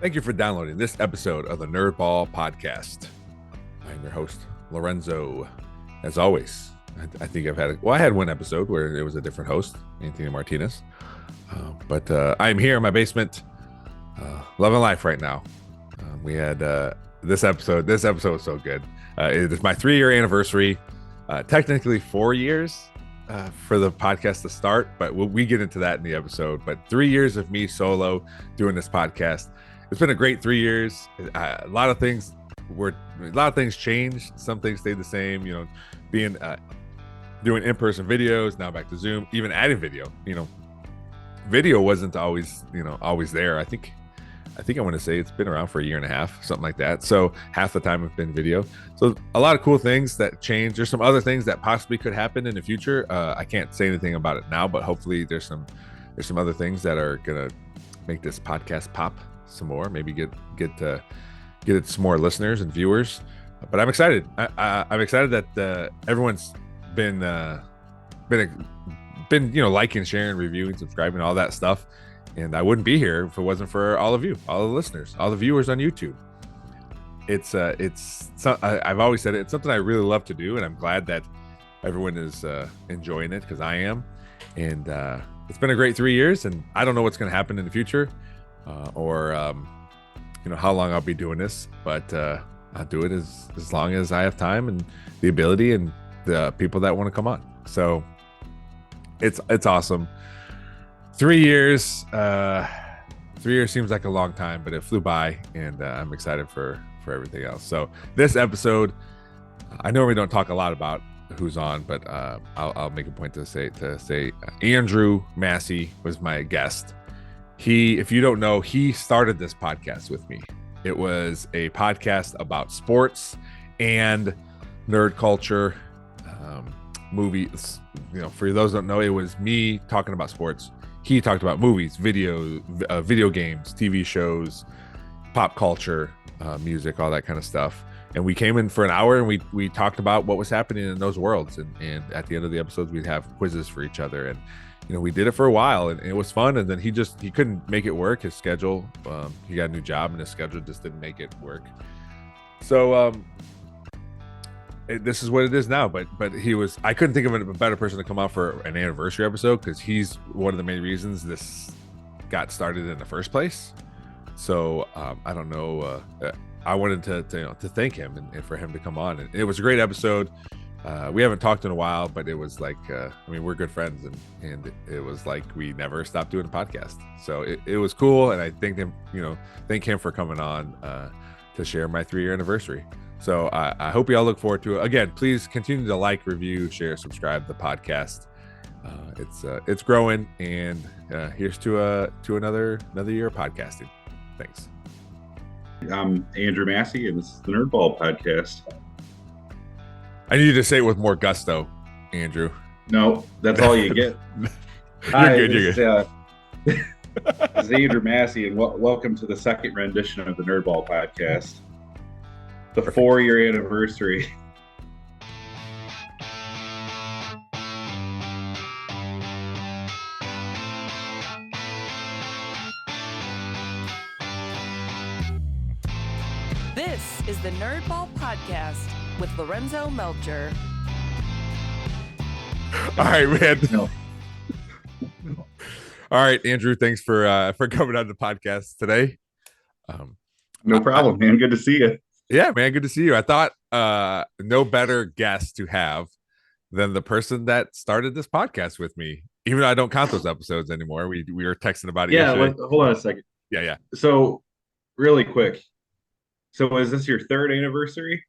Thank you for downloading this episode of the Nerdball Podcast. I'm your host, Lorenzo. As always, I think I had one episode where it was a different host, Anthony Martinez. But I'm here in my basement, loving life right now. We had this episode. This episode was so good. It is my 3-year anniversary. Technically 4 years for the podcast to start, but we get into that in the episode. But 3 years of me solo doing this podcast. It's been a great 3 years. A lot of things changed. Some things stayed the same. You know, being doing in-person videos, now back to Zoom. Even adding video. You know, video wasn't always there. I think I want to say it's been around for a year and a half, something like that. So half the time it's been video. So a lot of cool things that changed. There's some other things that possibly could happen in the future. I can't say anything about it now, but hopefully there's some other things that are gonna make this podcast pop some more. Maybe get it some more listeners and viewers. But I'm excited. I'm excited that everyone's been liking, sharing, reviewing, subscribing, all that stuff. And I wouldn't be here if it wasn't for all of you, all the listeners, all the viewers on YouTube. I've always said it's something I really love to do, and I'm glad that everyone is enjoying it because I am. And it's been a great 3 years, and I don't know what's going to happen in the future, or how long I'll be doing this, but I'll do it as long as I have time and the ability and the people that want to come on. So it's awesome. 3 years. 3 years seems like a long time, but it flew by, and I'm excited for everything else. So this episode, I normally don't talk a lot about who's on, but I'll make a point to say Andrew Massie was my guest. If you don't know, he started this podcast with me. It was a podcast about sports and nerd culture, movies. For those who don't know, it was me talking about sports. He talked about movies, video games, TV shows, pop culture, music, all that kind of stuff. And we came in for an hour and we talked about what was happening in those worlds. And at the end of the episodes, we'd have quizzes for each other. And we did it for a while, and it was fun. And then he couldn't make it work. His schedule, he got a new job, and his schedule just didn't make it work. So this is what it is now. But I couldn't think of a better person to come out for an anniversary episode, because he's one of the main reasons this got started in the first place. So I don't know. I wanted to thank him and for him to come on. And it was a great episode. We haven't talked in a while, but it was like, we're good friends, and it was like we never stopped doing a podcast. So it was cool, and I thank him for coming on to share my 3-year anniversary. So I hope you all look forward to it. Again, please continue to like, review, share, subscribe to the podcast. It's growing, and here's to another year of podcasting. Thanks. I'm Andrew Massie, and this is the Nerdball Podcast. I need you to say it with more gusto, Andrew. No, that's all you get. You're good. This is Andrew Massie, and welcome to the second rendition of the Nerdball Podcast, the 4-year anniversary. This is the Nerdball Podcast with Lorenzo Melcher. All right, man. No. All right, Andrew, thanks for coming on the podcast today. No problem, man. Good to see you. Yeah, man, good to see you. I thought no better guest to have than the person that started this podcast with me. Even though I don't count those episodes anymore. We were texting about it yesterday. Hold on a second. Yeah. So, really quick. So, is this your third anniversary?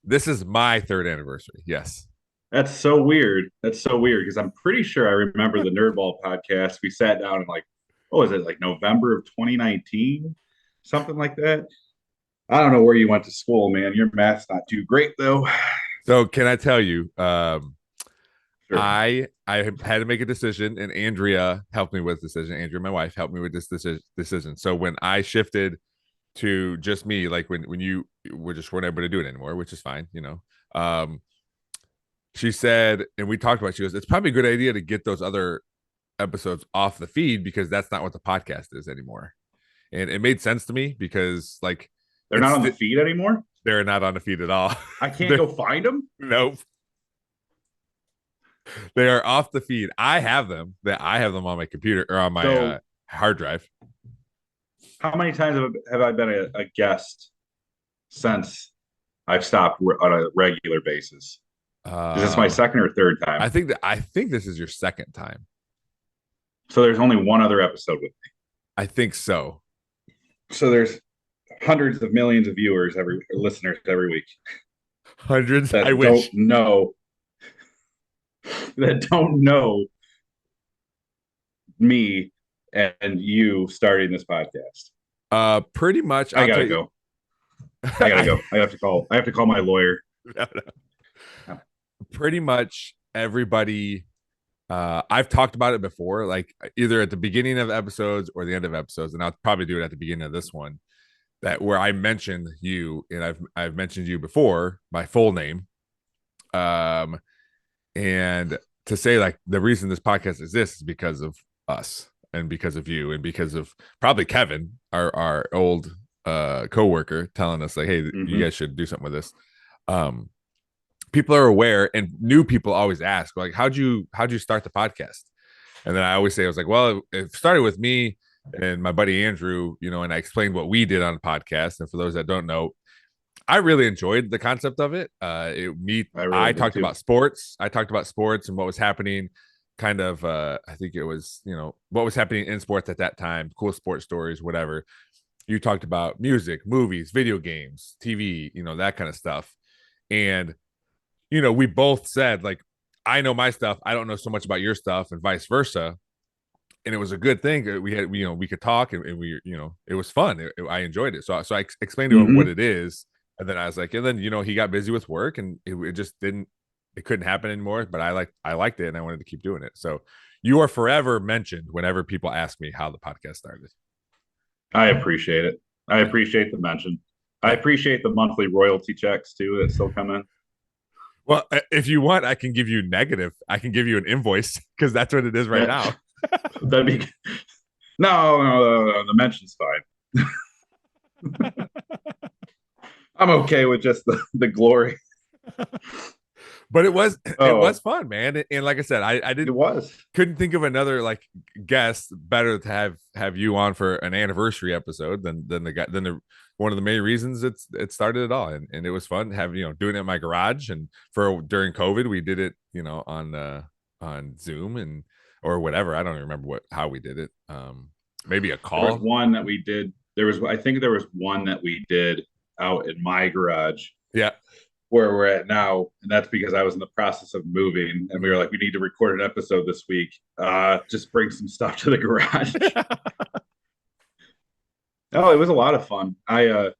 This is my third anniversary. Yes. That's so weird. Because I'm pretty sure I remember the Nerdball Podcast. We sat down in what was it, like November of 2019? Something like that. I don't know where you went to school, man. Your math's not too great, though. So can I tell you, Sure. I had to make a decision, and Andrea helped me with the decision. Andrea, my wife, helped me with this decision. So when I shifted to just me, like when you weren't able to do it anymore, which is fine, she said, and we talked about it, she goes, it's probably a good idea to get those other episodes off the feed, because that's not what the podcast is anymore. and it made sense to me because like They're not on the feed anymore. they're not on the feed at all. I can't go find them. Nope. They are off the feed. I have them. I have them on my computer or on my hard drive. How many times have I been a guest since I've stopped on a regular basis? Is this my second or third time? I think this is your second time. So there's only one other episode with me. I think so. So there's hundreds of millions of listeners every week. Hundreds. That I wish. That don't know me and you starting this podcast. Pretty much. I gotta go. I gotta go. I have to call my lawyer. No. Pretty much everybody. I've talked about it before, like either at the beginning of episodes or the end of episodes, and I'll probably do it at the beginning of this one. That where I mentioned you, and I've mentioned you before by full name. And to say like the reason this podcast exists is because of us and because of you and because of probably Kevin, our old co-worker, telling us like, hey, you guys should do something with this. People are aware, and new people always ask like, how'd you start the podcast? And then I always say, I was like, well, it started with me and my buddy Andrew, and I explained what we did on the podcast. And for those that don't know, I really enjoyed the concept of it. I talked about sports. I talked about sports and what was happening. Kind of, I think it was, what was happening in sports at that time, cool sports stories, whatever. You talked about music, movies, video games, TV, that kind of stuff. And, we both said like, I know my stuff. I don't know so much about your stuff and vice versa. And it was a good thing. We had, we could talk and we, it was fun. I enjoyed it. So I explained to him what it is. And then I was like, and then, he got busy with work and it just it couldn't happen anymore. But I liked it and I wanted to keep doing it. So you are forever mentioned whenever people ask me how the podcast started. I appreciate it. I appreciate the mention. I appreciate the monthly royalty checks too that still come in. Well, if you want, I can give you negative. I can give you an invoice because that's what it is right now. That'd be no, the mention's fine. I'm okay with just the glory. But it was fun, man. And like I said, I couldn't think of another like guest better to have you on for an anniversary episode than one of the main reasons it started it all. And it was fun to have, doing it in my garage, and during COVID we did it, on Zoom or whatever. I don't even remember how we did it. Maybe a call. There was one that we did. I think there was one that we did out in my garage. Yeah. Where we're at now, and that's because I was in the process of moving, and we were like, we need to record an episode this week. Just bring some stuff to the garage. Oh, it was a lot of fun. I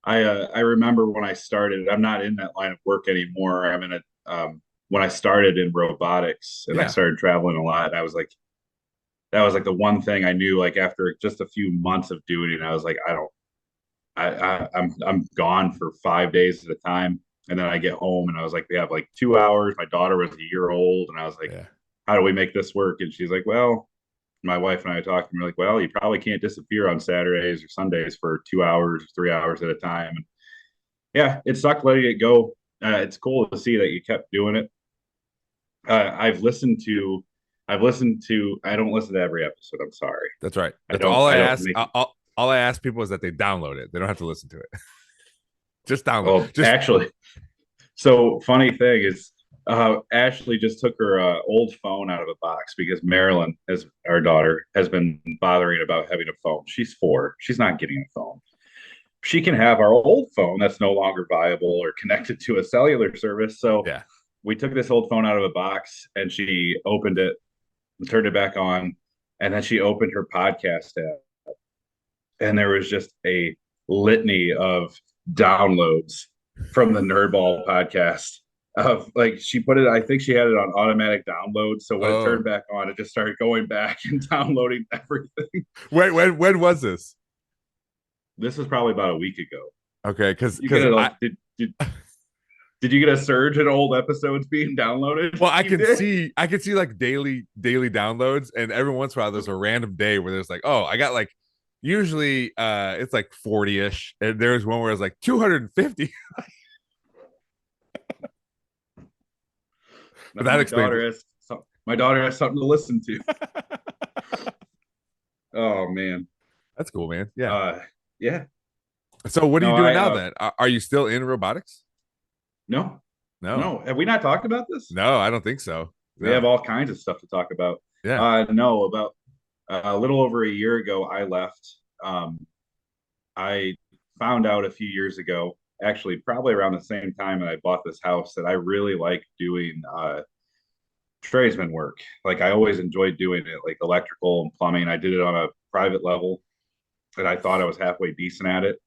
remember when I started. I'm not in that line of work anymore. I'm in when I started in robotics, and I started traveling a lot. I was like, that was like the one thing I knew. Like after just a few months of doing it, I was like, I'm gone for 5 days at a time. And then I get home and I was like, we have like 2 hours. My daughter was a year old. And I was like, how do we make this work? And she's like, well, my wife and I talked and we're like, well, you probably can't disappear on Saturdays or Sundays for 2 hours, 3 hours at a time. And yeah, it sucked letting it go. It's cool to see that you kept doing it. I don't listen to every episode. I'm sorry. That's right. That's all I ask. All I ask people is that they download it. They don't have to listen to it. Just download. Actually, so funny thing is, Ashley just took her old phone out of a box because Marilyn, as our daughter, has been bothering about having a phone. She's 4. She's not getting a phone. She can have our old phone that's no longer viable or connected to a cellular service. So we took this old phone out of a box and she opened it and turned it back on. And then she opened her podcast app. And there was just a litany of downloads from the Nerdball podcast of like, she put it, I think she had it on automatic download. So when it turned back on, it just started going back and downloading everything. Wait, when was this? This was probably about a week ago. Okay. Cause did you get a surge in old episodes being downloaded? Well, I can see like daily downloads. And every once in a while there's a random day where there's like, oh, I got like Usually it's like 40-ish. And there's one where it's like 250. But Now that explains it. my daughter has something to listen to. Oh man. That's cool, man. Yeah. Yeah. So what are you No, doing I now then? Are you still in robotics? no, No. no. Have we not talked about this? No, I don't think so. We have No. all kinds of stuff to talk about. Yeah. No, about a little over a year ago, I left. I found out a few years ago, actually, probably around the same time that I bought this house, that I really like doing tradesman work. Like I always enjoyed doing it, like electrical and plumbing. I did it on a private level, and I thought I was halfway decent at it.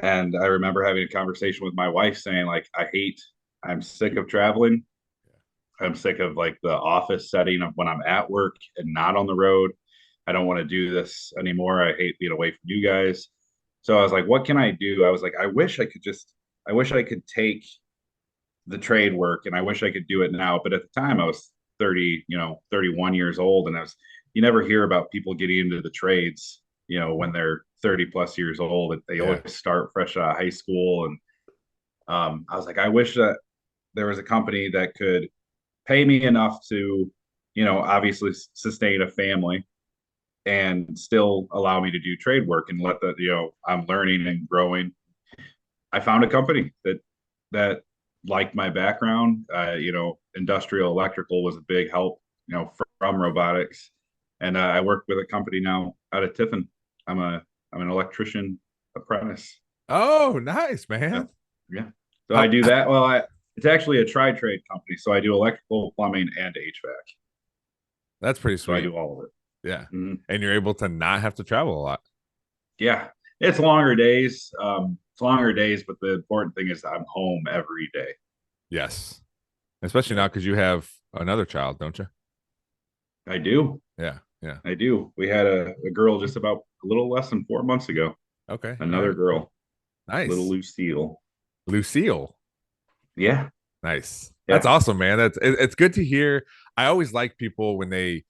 And I remember having a conversation with my wife saying, like, I'm sick of traveling. I'm sick of like the office setting of when I'm at work and not on the road. I don't want to do this anymore. I hate being away from you guys. So I was like, what can I do? I was like, I wish I could take the trade work and I wish I could do it now. But at the time I was 30, 31 years old. And you never hear about people getting into the trades, when they're 30 plus years old. They Yeah. always start fresh out of high school. And I was like, I wish that there was a company that could pay me enough to, obviously sustain a family and still allow me to do trade work and let I'm learning and growing. I found a company that liked my background. Industrial electrical was a big help, from robotics. And I work with a company now out of Tiffin. I'm an electrician apprentice. Oh, nice, Yeah. man. Yeah. So I do that. Well, it's actually a tri-trade company. So I do electrical, plumbing, and HVAC. That's pretty So I sweet. do all of it. Yeah. Mm-hmm. And you're able to not have to travel a lot. Yeah. It's longer days. It's longer days, but the important thing is I'm home every day. Yes. Especially Yeah. now because you have another child, don't you? I do. Yeah. Yeah. I do. We had a girl just about a little less than 4 months ago. Okay. All Another right. girl, little Nice. Lucille. Lucille. Yeah. Nice. That's Yeah. awesome, man. It's good to hear. I always like people when they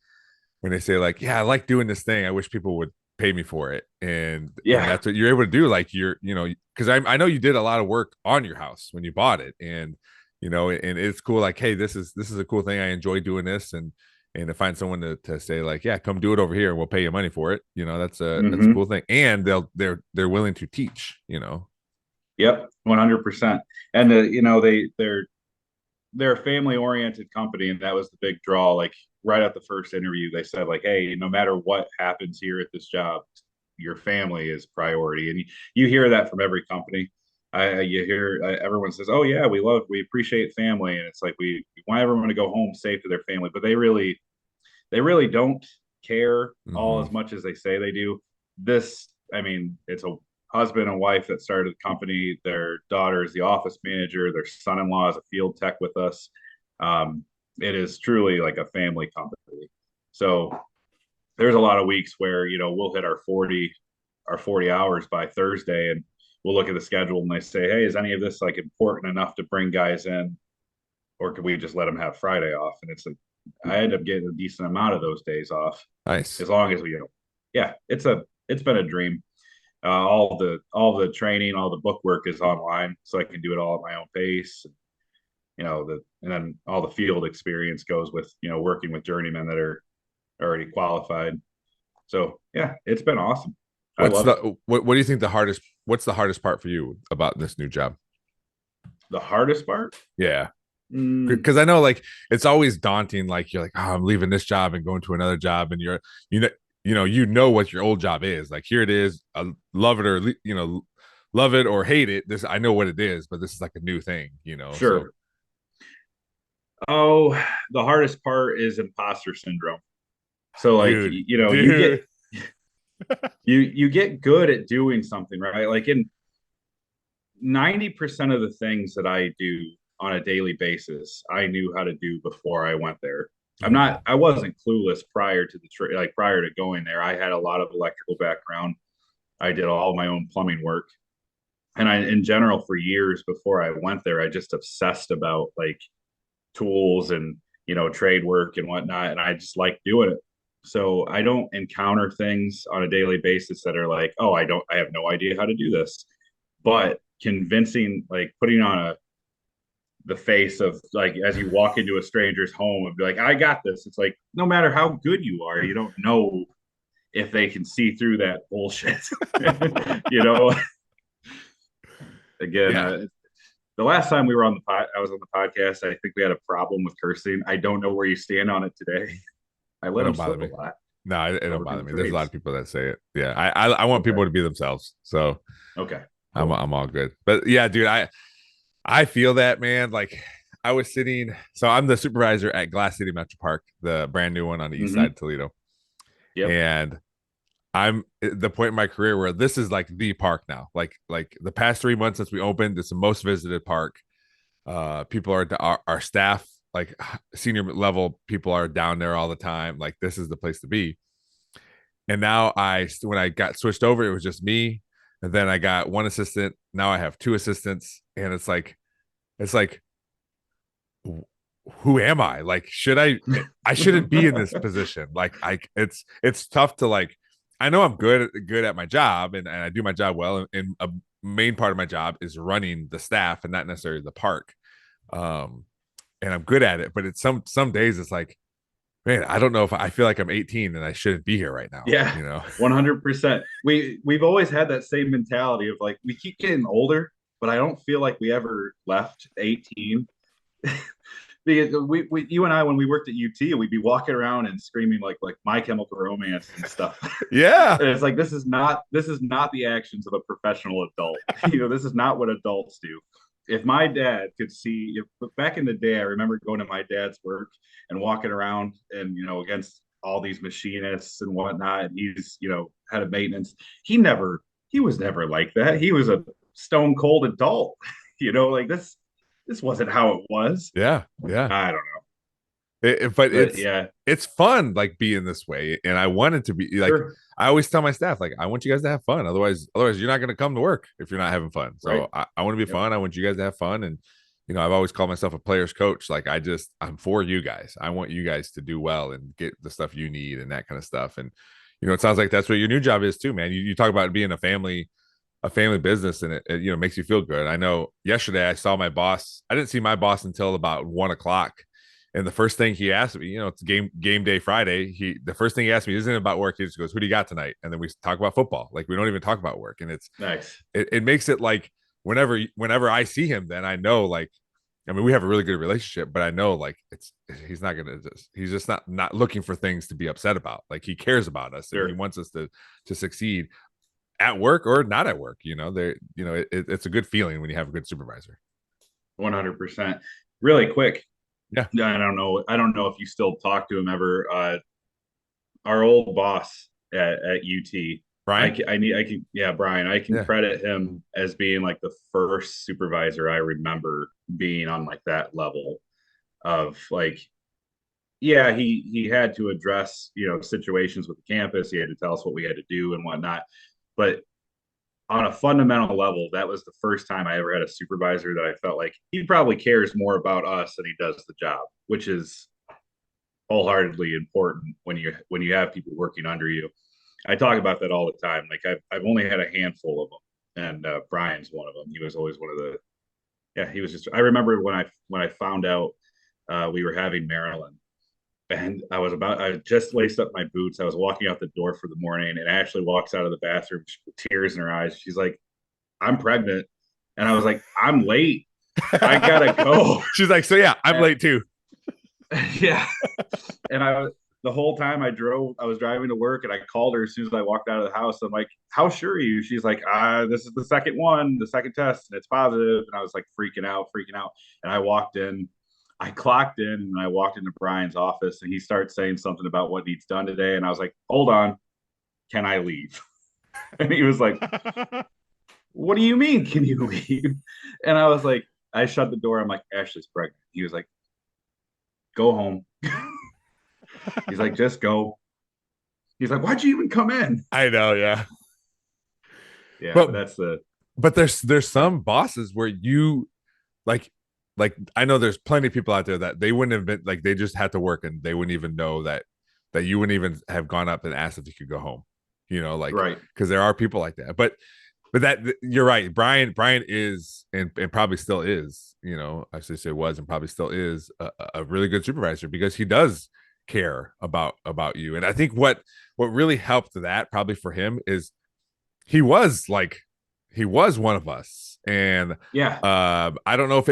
say like, yeah, I like doing this thing. I wish people would pay me for it. And Yeah. that's what you're able to do. Like because I know you did a lot of work on your house when you bought it. And and it's cool, like, hey, this is a cool thing. I enjoy doing this. And to find someone to say, like, yeah, come do it over here and we'll pay you money for it. That's a Mm-hmm. cool thing. And they're willing to teach. Yep. 100%. And they're a family oriented company, and that was the big draw. Like right at the first interview, they said like, hey, no matter what happens here at this job, your family is priority. And you hear that from every company. You hear everyone says, oh yeah, we appreciate family, and it's like we want everyone to go home safe to their family, but they really don't care all Mm-hmm. as much as they say they do. I mean, it's a husband and wife that started the company. Their daughter is the office manager. Their son-in-law is a field tech with us. It is truly like a family company. So there's a lot of weeks where we'll hit our 40 hours by Thursday, and we'll look at the schedule and they say, hey, is any of this like important enough to bring guys in, or could we just let them have Friday off? And it's like I end up getting a decent amount of those days off, Nice. as long as yeah, it's been a dream. All the training, all the book work is online, so I can do it all at my own pace. And then all the field experience goes with working with journeymen that are already qualified. So yeah, it's been awesome. I What's love it. what do you think what's the hardest part for you about this new job? The hardest part, Yeah. mm, Because I know, like, it's always daunting. Like, you're like, oh, I'm leaving this job and going to another job, and you know what your old job is. Like, here it is. I love it or love it or hate it. This, I know what it is, but this is like a new thing. So sure. Oh, the hardest part is imposter syndrome. So like dude, you dude, get you get good at doing something, right? Like in 90% of the things that I do on a daily basis, I knew how to do before I went there. I wasn't clueless prior to prior to going there. I had a lot of electrical background. I did all my own plumbing work. And in general, for years before I went there, I just obsessed about like tools and, trade work and whatnot. And I just like doing it. So I don't encounter things on a daily basis that are like, oh, I have no idea how to do this. But convincing, like putting on the face of like as you walk into a stranger's home and be like, I got this. It's like no matter how good you are, you don't know if they can see through that bullshit. you know, again, Yeah. the last time we were on I was on the podcast. I think we had a problem with cursing. I don't know where you stand on it today. I It let them don't bother slip a me. lot. No, it don't Over bother good me. There's a lot of grades. people that say it. Yeah, I want Okay. people to be themselves. So Okay. I'm Cool. I'm all good. But yeah, dude, I feel that, man. Like I was sitting, so I'm the supervisor at Glass City Metro Park, the brand new one on the east side Mm-hmm. of Toledo. Yep. And I'm at the point in my career where this is like the park now. Like the past 3 months since we opened, it's the most visited park. People are our staff, like senior level people are down there all the time. Like this is the place to be. And now when I got switched over, it was just me. And then I got one assistant. Now I have two assistants. And it's like, who am I? Like, I shouldn't be in this position. Like it's tough to like, I know I'm good at my job and I do my job well. And a main part of my job is running the staff and not necessarily the park. Um, and I'm good at it, but it's some days it's like, man, I don't know if I feel like I'm 18 and I shouldn't be here right now, Yeah. you know? 100%. We've always had that same mentality of like we keep getting older, but I don't feel like we ever left 18. Because you and I, when we worked at UT, we'd be walking around and screaming like My Chemical Romance and stuff. Yeah. And it's like this is not the actions of a professional adult. This is not what adults do. If my dad could see, if back in the day, I remember going to my dad's work and walking around and against all these machinists and whatnot. And he's head of maintenance. He was never like that. He was a stone cold adult. Like this wasn't how it was. Yeah. Yeah. I don't know. But But yeah, it's fun like being this way. And I wanted to be like, sure. I always tell my staff, like, I want you guys to have fun. Otherwise you're not going to come to work if you're not having fun. Right. So I want to be Yep. fun. I want you guys to have fun. And, I've always called myself a player's coach. Like I'm for you guys. I want you guys to do well and get the stuff you need and that kind of stuff. And, it sounds like that's what your new job is too, man. You talk about being a family business and it makes you feel good. I know yesterday I saw my boss. I didn't see my boss until about 1 o'clock. And the first thing he asked me, it's game day Friday. The first thing he asked me isn't about work. He just goes, "Who do you got tonight?" And then we talk about football. Like we don't even talk about work. And Nice. it makes it like whenever I see him, then I know like, I mean, we have a really good relationship, but I know like he's just not looking for things to be upset about. Like he cares about us and he Sure. wants us to succeed at work or not at work. It's a good feeling when you have a good supervisor. 100%. Really quick. Yeah. I don't know. I don't know if you still talk to him ever. Our old boss at UT. Brian? Yeah, Brian. I can Yeah. credit him as being like the first supervisor I remember being on like that level of like, yeah, he had to address situations with the campus. He had to tell us what we had to do and whatnot. But on a fundamental level, that was the first time I ever had a supervisor that I felt like he probably cares more about us than he does the job, which is wholeheartedly important when you have people working under you. I talk about that all the time. Like I've only had a handful of them, and Brian's one of them. He was always one of the. Yeah, he was just. I remember when I found out we were having Maryland, and I just laced up my boots. I was walking out the door for the morning, and Ashley walks out of the bathroom with tears in her eyes. She's like, "I'm pregnant," and I was like, "I'm late. I gotta go." She's like, "So yeah, I'm late too." Yeah, and the whole time I was driving to work, and I called her as soon as I walked out of the house. I'm like, "How sure are you?" She's like, "This is the second test, and it's positive." And I was like freaking out. And I clocked in, and I walked into Brian's office, and he starts saying something about what needs done today, and I was like, "Hold on, can I leave?" And he was like, "What do you mean, can you leave?" And I was like, I shut the door. I'm like, "Ashley's pregnant." He was like, "Go home." He's like, "Just go." He's like, "Why'd you even come in?" I know, yeah. Yeah, But that's the but there's some bosses where you like I know there's plenty of people out there that they wouldn't have been like they just had to work and they wouldn't even know that that you wouldn't even have gone up and asked if you could go home. Like, Right. because there are people like that. But that, you're right. Brian is, and probably still is, I should say was and probably still is a really good supervisor, because he does care about you. And I think what really helped that probably for him is he was like, he was one of us. And Yeah. I don't know if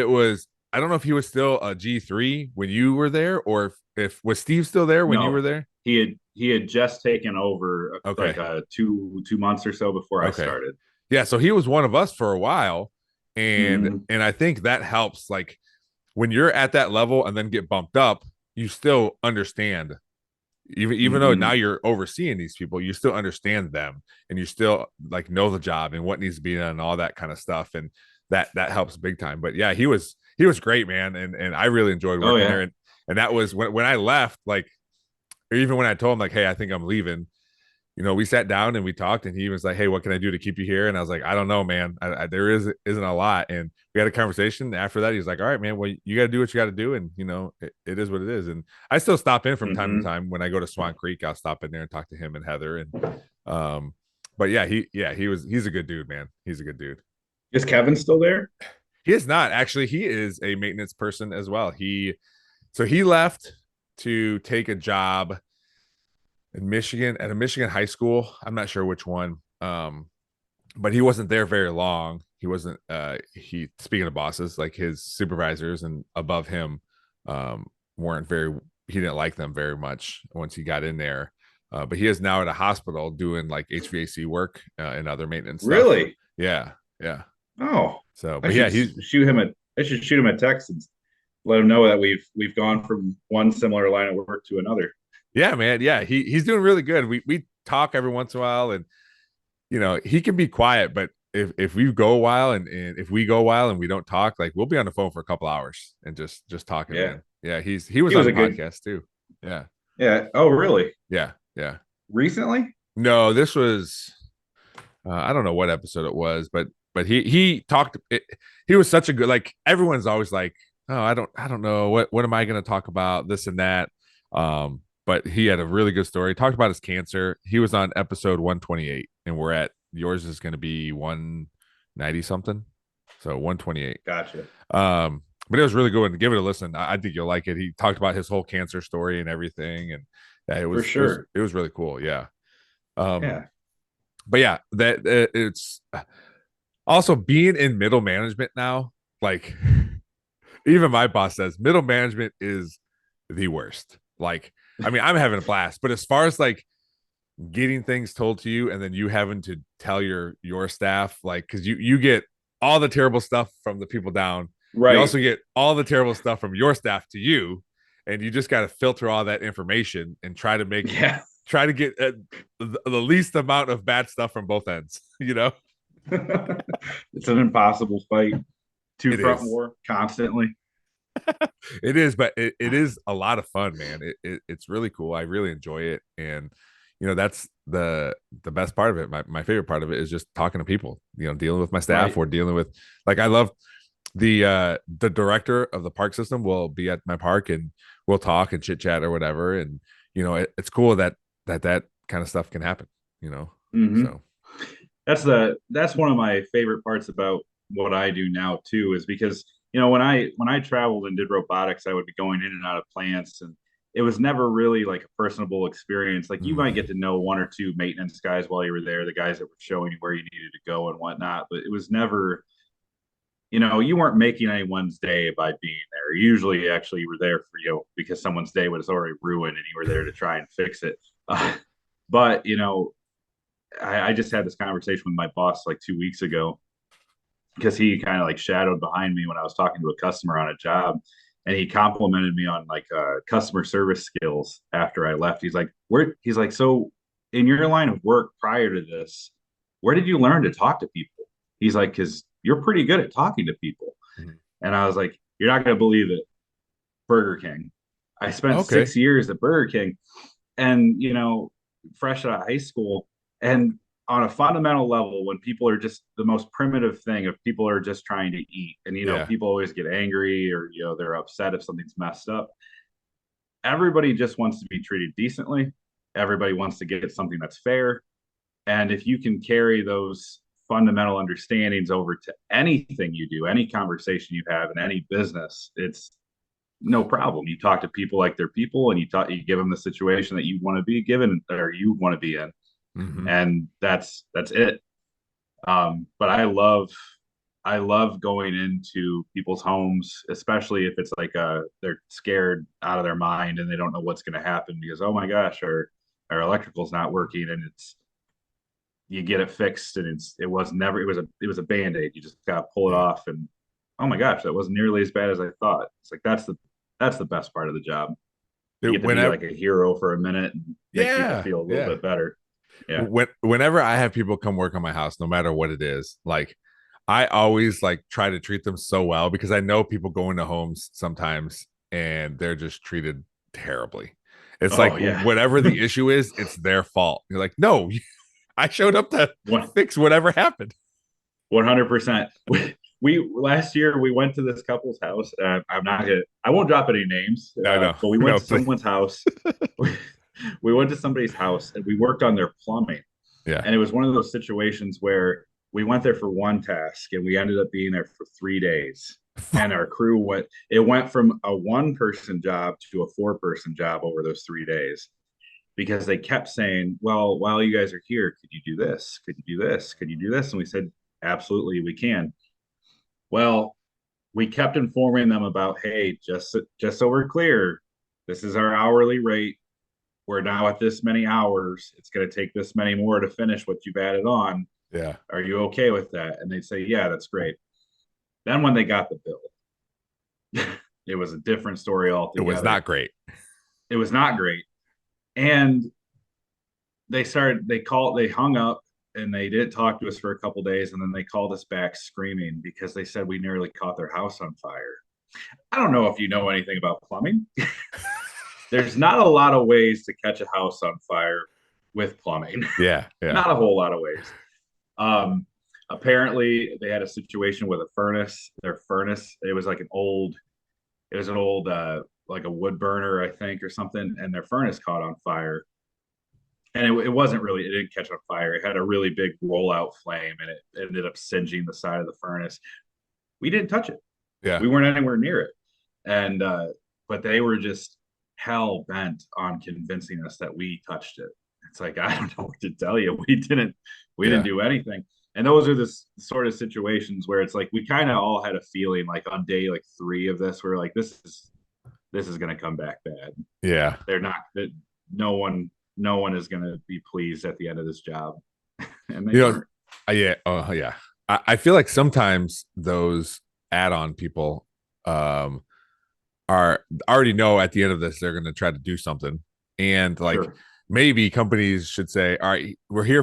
he was still a G3 when you were there, or if was Steve still there when you were No, there. he had just taken over like Okay. 2 months or so before I Okay. started. Yeah, so he was one of us for a while, and Mhm. and I think that helps. Like, when you're at that level and then get bumped up, you still understand. Even though now Mhm. you're overseeing these people, you still understand them, and you still like know the job and what needs to be done and all that kind of stuff, and that helps big time. But yeah, he was great, man, and I really enjoyed Oh working yeah. there. And that was when I left, like, or even when I told him, like, hey, I think I'm leaving. We sat down and we talked, and he was like, hey, what can I do to keep you here? And I was like, I don't know, man. There isn't a lot. And we had a conversation. After that, he's like, all right, man, well, you got to do what you got to do. And it is what it is. And I still stop in from time to Mhm. time. When I go to Swan Creek, I'll stop in there and talk to him and Heather. Um but yeah, he's a good dude, man. He's a good dude. Is Kevin still there? He is not, actually. He is a maintenance person as well. He left to take a job in Michigan at a Michigan high school. I'm not sure which one. But he wasn't there very long. He wasn't he speaking of bosses, like, his supervisors and above him weren't very, he didn't like them very much once he got in there. But he is now at a hospital doing like HVAC work and other maintenance stuff. Really? Yeah, yeah. Oh, So, I but yeah, should shoot him a I should shoot him a text and let him know that we've gone from one similar line of work to another. yeah, man, yeah, he's doing really good. We talk every once in a while, and he can be quiet, but if we go a while, and if we go a while and we don't talk, like, we'll be on the phone for a couple hours and just talking, Yeah. man. Yeah, he was He on was the a good. podcast too. Yeah, Yeah. Oh, really? yeah, yeah. Recently? No, this was I don't know what episode it was, but he talked it, he was such a good, like, everyone's always like, oh, I don't know what am I going to talk about, this and that. But he had a really good story. He talked about his cancer. He was on episode 128, and we're at, yours is going to be 190 something, so 128. Gotcha. But it was really good, and give it a listen. I think you'll like it. He talked about his whole cancer story and everything, and yeah, it For was it was sure. it was really cool. Yeah. um Yeah. but yeah, that it's also being in middle management now. Like, even my boss says middle management is the worst. Like, I mean, I'm having a blast, but as far as like getting things told to you and then you having to tell your staff, like, because you get all the terrible stuff from the people down, you Right. also get all the terrible stuff from your staff to you, and you just got to filter all that information and Yeah. try to get the least amount of bad stuff from both ends. It's an impossible fight. Two It front is. war constantly. It is, but it is a lot of fun, man. It's really cool. I really enjoy it, and that's the best part of it. My favorite part of it is just talking to people. Dealing with my staff, Right. or dealing with, like, I love the director of the park system will be at my park, and we'll talk and chit chat or whatever, and it's cool that kind of stuff can happen. Hmm. So That's one of my favorite parts about what I do now too, is because when I traveled and did robotics, I would be going in and out of plants, and it was never really like a personable experience. Like, you might get mm, to know one or two maintenance guys while you were there, the guys that were showing you where you needed to go and whatnot, but it was never, you weren't making anyone's day by being there. Usually, actually, you were there for because someone's day was already ruined and you were there to try and fix it. But I just had this conversation with my boss like 2 weeks ago, because he kind of like shadowed behind me when I was talking to a customer on a job, and he complimented me on like customer service skills after I left. He's like, "Where?" He's like, "So, in your line of work prior to this, where did you learn to talk to people?" He's like, "Because you're pretty good at talking to people." mm. And I was like, "You're not going to believe it. Burger King. I spent Okay. 6 years at Burger King, and fresh out of high school, and on a fundamental level, when people are just the most primitive thing, if people are just trying to eat, and Yeah. people always get angry, or they're upset if something's messed up. everybody just wants to be treated decently. Everybody wants to get something that's fair. And if you can carry those fundamental understandings over to anything you do, any conversation you have in any business, it's no problem. You talk to people like they're people, and you give them the situation that you want to be given or you want to be in, Mm-hmm. and that's it. But I love going into people's homes, especially if it's like they're scared out of their mind and they don't know what's going to happen because, oh my gosh, our electrical's not working, and you get it fixed, and it was a band-aid. You just got to pull it off, and oh my gosh, that wasn't nearly as bad as I thought. It's like that's the best part of the job. You get to be like a hero for a minute and make people feel a little bit better. Yeah. Whenever I have people come work on my house, no matter what it is, like I always like try to treat them so well because I know people go into homes sometimes and they're just treated terribly. It's whatever the issue is, it's their fault. You're like, no, I showed up to fix whatever happened. 100%. We last year we went to this couple's house. I won't drop any names. No. But we went to someone's house. We went to somebody's house and we worked on their plumbing. Yeah. And it was one of those situations where we went there for one task and we ended up being there for 3 days. And our crew went from a 1-person job to a 4-person job over those 3 days because they kept saying, well, while you guys are here, could you do this? Could you do this? Could you do this? And we said, absolutely, we can. Well, we kept informing them about, hey, just so we're clear, this is our hourly rate. We're now at this many hours. It's going to take this many more to finish what you've added on. Yeah. Are you okay with that? And they'd say, yeah, that's great. Then when they got the bill, it was a different story altogether. It was not great. It was not great. And they hung up and they didn't talk to us for a couple days. And then they called us back screaming because they said we nearly caught their house on fire. I don't know if you know anything about plumbing. There's not a lot of ways to catch a house on fire with plumbing. Yeah. Not a whole lot of ways. Apparently they had a situation with a furnace. Their furnace, it was an old like a wood burner, I think, or something, and their furnace caught on fire. And it didn't catch on fire. It had a really big rollout flame and it ended up singeing the side of the furnace. We didn't touch it. Yeah. We weren't anywhere near it. And but they were just hell bent on convincing us that we touched it. It's like, I don't know what to tell you. We didn't do anything. And those are the sort of situations where it's like we kind of all had a feeling like on day 3 of this, we're like, this is going to come back bad. Yeah. They're not, no one is going to be pleased at the end of this job. And they weren't. Yeah. Oh, yeah. I feel like sometimes those add-on people are already know at the end of this they're going to try to do something, and maybe companies should say, all right, we're here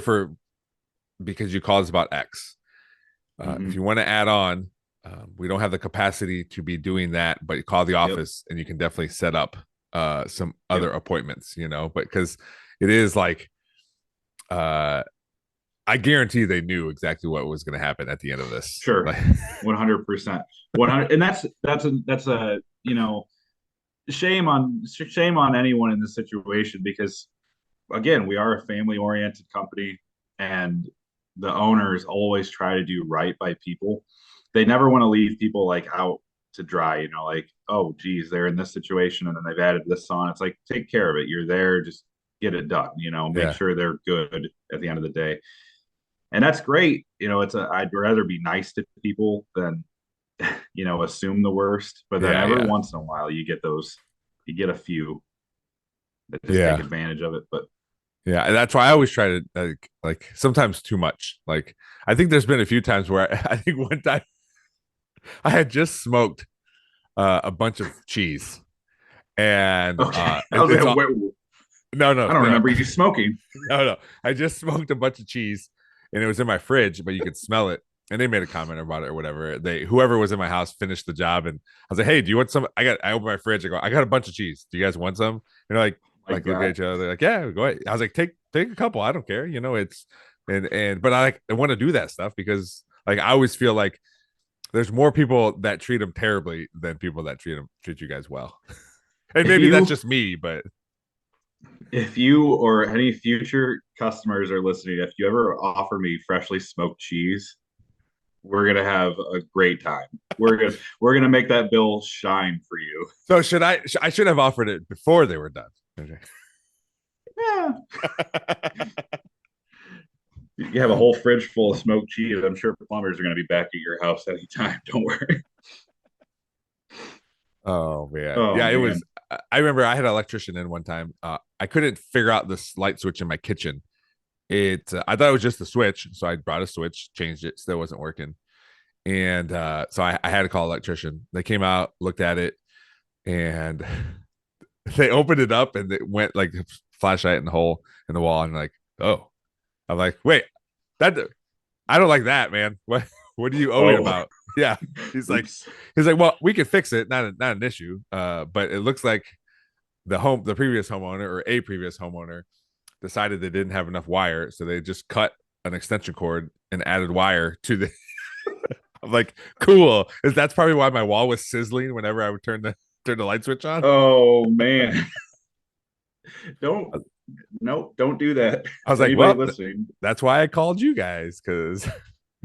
because you called us about X. If you want to add on, we don't have the capacity to be doing that, but you call the office and you can definitely set up some other appointments, but because it is like I guarantee they knew exactly what was going to happen at the end of this. Sure. 100%. 100. And that's a, shame on anyone in this situation, because again, we are a family oriented company and the owners always try to do right by people. They never want to leave people out to dry, oh geez, they're in this situation and then they've added this on. It's like, take care of it. You're there, just get it done, make sure they're good at the end of the day. And that's great. I'd rather be nice to people than, assume the worst. But then every once in a while you get a few that just take advantage of it. But yeah, that's why I always try to like sometimes too much. Like I think there's been a few times where I think one time I had just smoked a bunch of cheese, and no, I don't remember you smoking. No, I just smoked a bunch of cheese, and it was in my fridge, but you could smell it. And they made a comment about it or whatever. Whoever was in my house finished the job, and I was like, "Hey, do you want some?" I opened my fridge. I go, "I got a bunch of cheese. Do you guys want some?" And they're like look at each other. They're like, "Yeah, go ahead." I was like, "Take a couple. I don't care." It's but I want to do that stuff because I always feel like there's more people that treat them terribly than people that treat you guys well. And If maybe that's you just me, but if you or any future customers are listening, if you ever offer me freshly smoked cheese, we're gonna have a great time. We're gonna make that bill shine for you. so should I should have offered it before they were done. Okay. Yeah. You have a whole fridge full of smoked cheese. I'm sure plumbers are gonna be back at your house anytime. Don't worry. Oh man, Oh yeah, it was. man. I remember I had an electrician in one time. I couldn't figure out this light switch in my kitchen. I thought it was just the switch, so I brought a switch, changed it, still wasn't working, and so I had to call an electrician. They came out, looked at it, and they opened it up, and it went like flashlight in the hole in the wall, and like, oh, I'm like, wait, that I don't like that, man. What are you owing Oh, about? Yeah, he's like, oops. well, we could fix it, not an issue. But it looks like the previous homeowner or a previous homeowner decided they didn't have enough wire, so they just cut an extension cord and added wire to the. I'm like, cool. That's probably why my wall was sizzling whenever I would turn the light switch on. Oh man. Don't Nope, don't do that. I was like, Anybody well, listening, that's why I called you guys because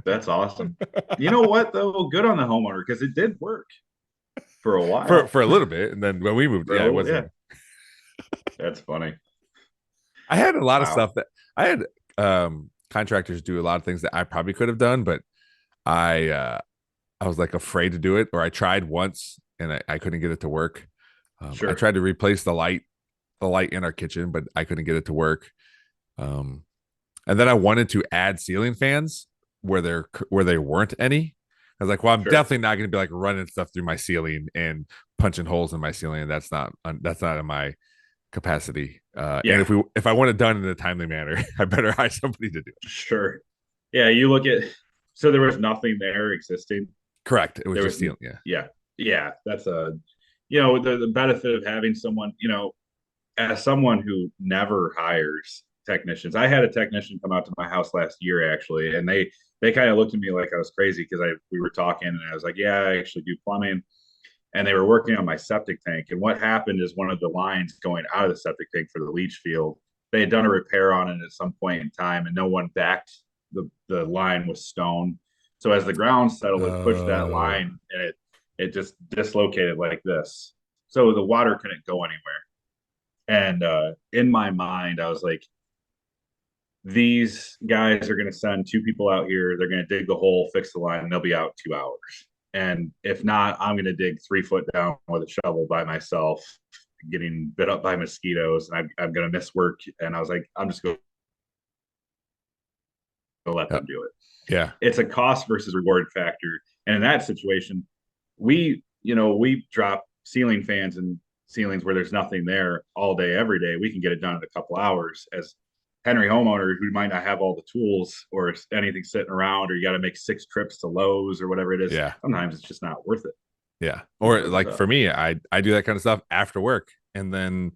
that's awesome. You know what though? Good on the homeowner because it did work for a for while. for a little bit, and then when we moved, For a yeah, it little, yeah. wasn't. That's funny. I had a lot of Wow. stuff that I had contractors do a lot of things that I probably could have done, but I uh I was like afraid to do it, or I tried once and I couldn't get it to work. I Sure. tried to replace the light in our kitchen, but I couldn't get it to work. Um, and then I wanted to add ceiling fans where there weren't any. I was like, well, I'm Sure. definitely not going to be like running stuff through my ceiling and punching holes in my ceiling. That's not in my capacity. And Yeah, if I want it done in a timely manner, I better hire somebody to do it. sure. Yeah, you look at so there was nothing there existing. Correct. It was There just was ceiling. Yeah. yeah. Yeah, that's a the benefit of having someone, as someone who never hires technicians. I had a technician come out to my house last year actually, and they kind of looked at me like I was crazy because I we were talking and I was like, "Yeah, I actually do plumbing." And they were working on my septic tank. And what happened is one of the lines going out of the septic tank for the leach field, they had done a repair on it at some point in time, and no one backed the line with stone. So as the ground settled, it pushed that Oh, line, and it just dislocated like this. So the water couldn't go anywhere. And in my mind, I was like, these guys are going to send two people out here. They're going to dig the hole, fix the line, and they'll be out 2 hours. And if not, I'm going to dig 3 foot down with a shovel by myself, getting bit up by mosquitoes, and I'm going to miss work. And I was like, I'm just going to let yeah. them do it. Yeah. It's a cost versus reward factor. And in that situation, we drop ceiling fans and ceilings where there's nothing there all day, every day. We can get it done in a couple hours. As Henry homeowner who might not have all the tools or anything sitting around, or you got to make 6 trips to Lowe's or whatever it is. Yeah. Sometimes it's just not worth it. Yeah. Or like So, for me, I do that kind of stuff after work. And then,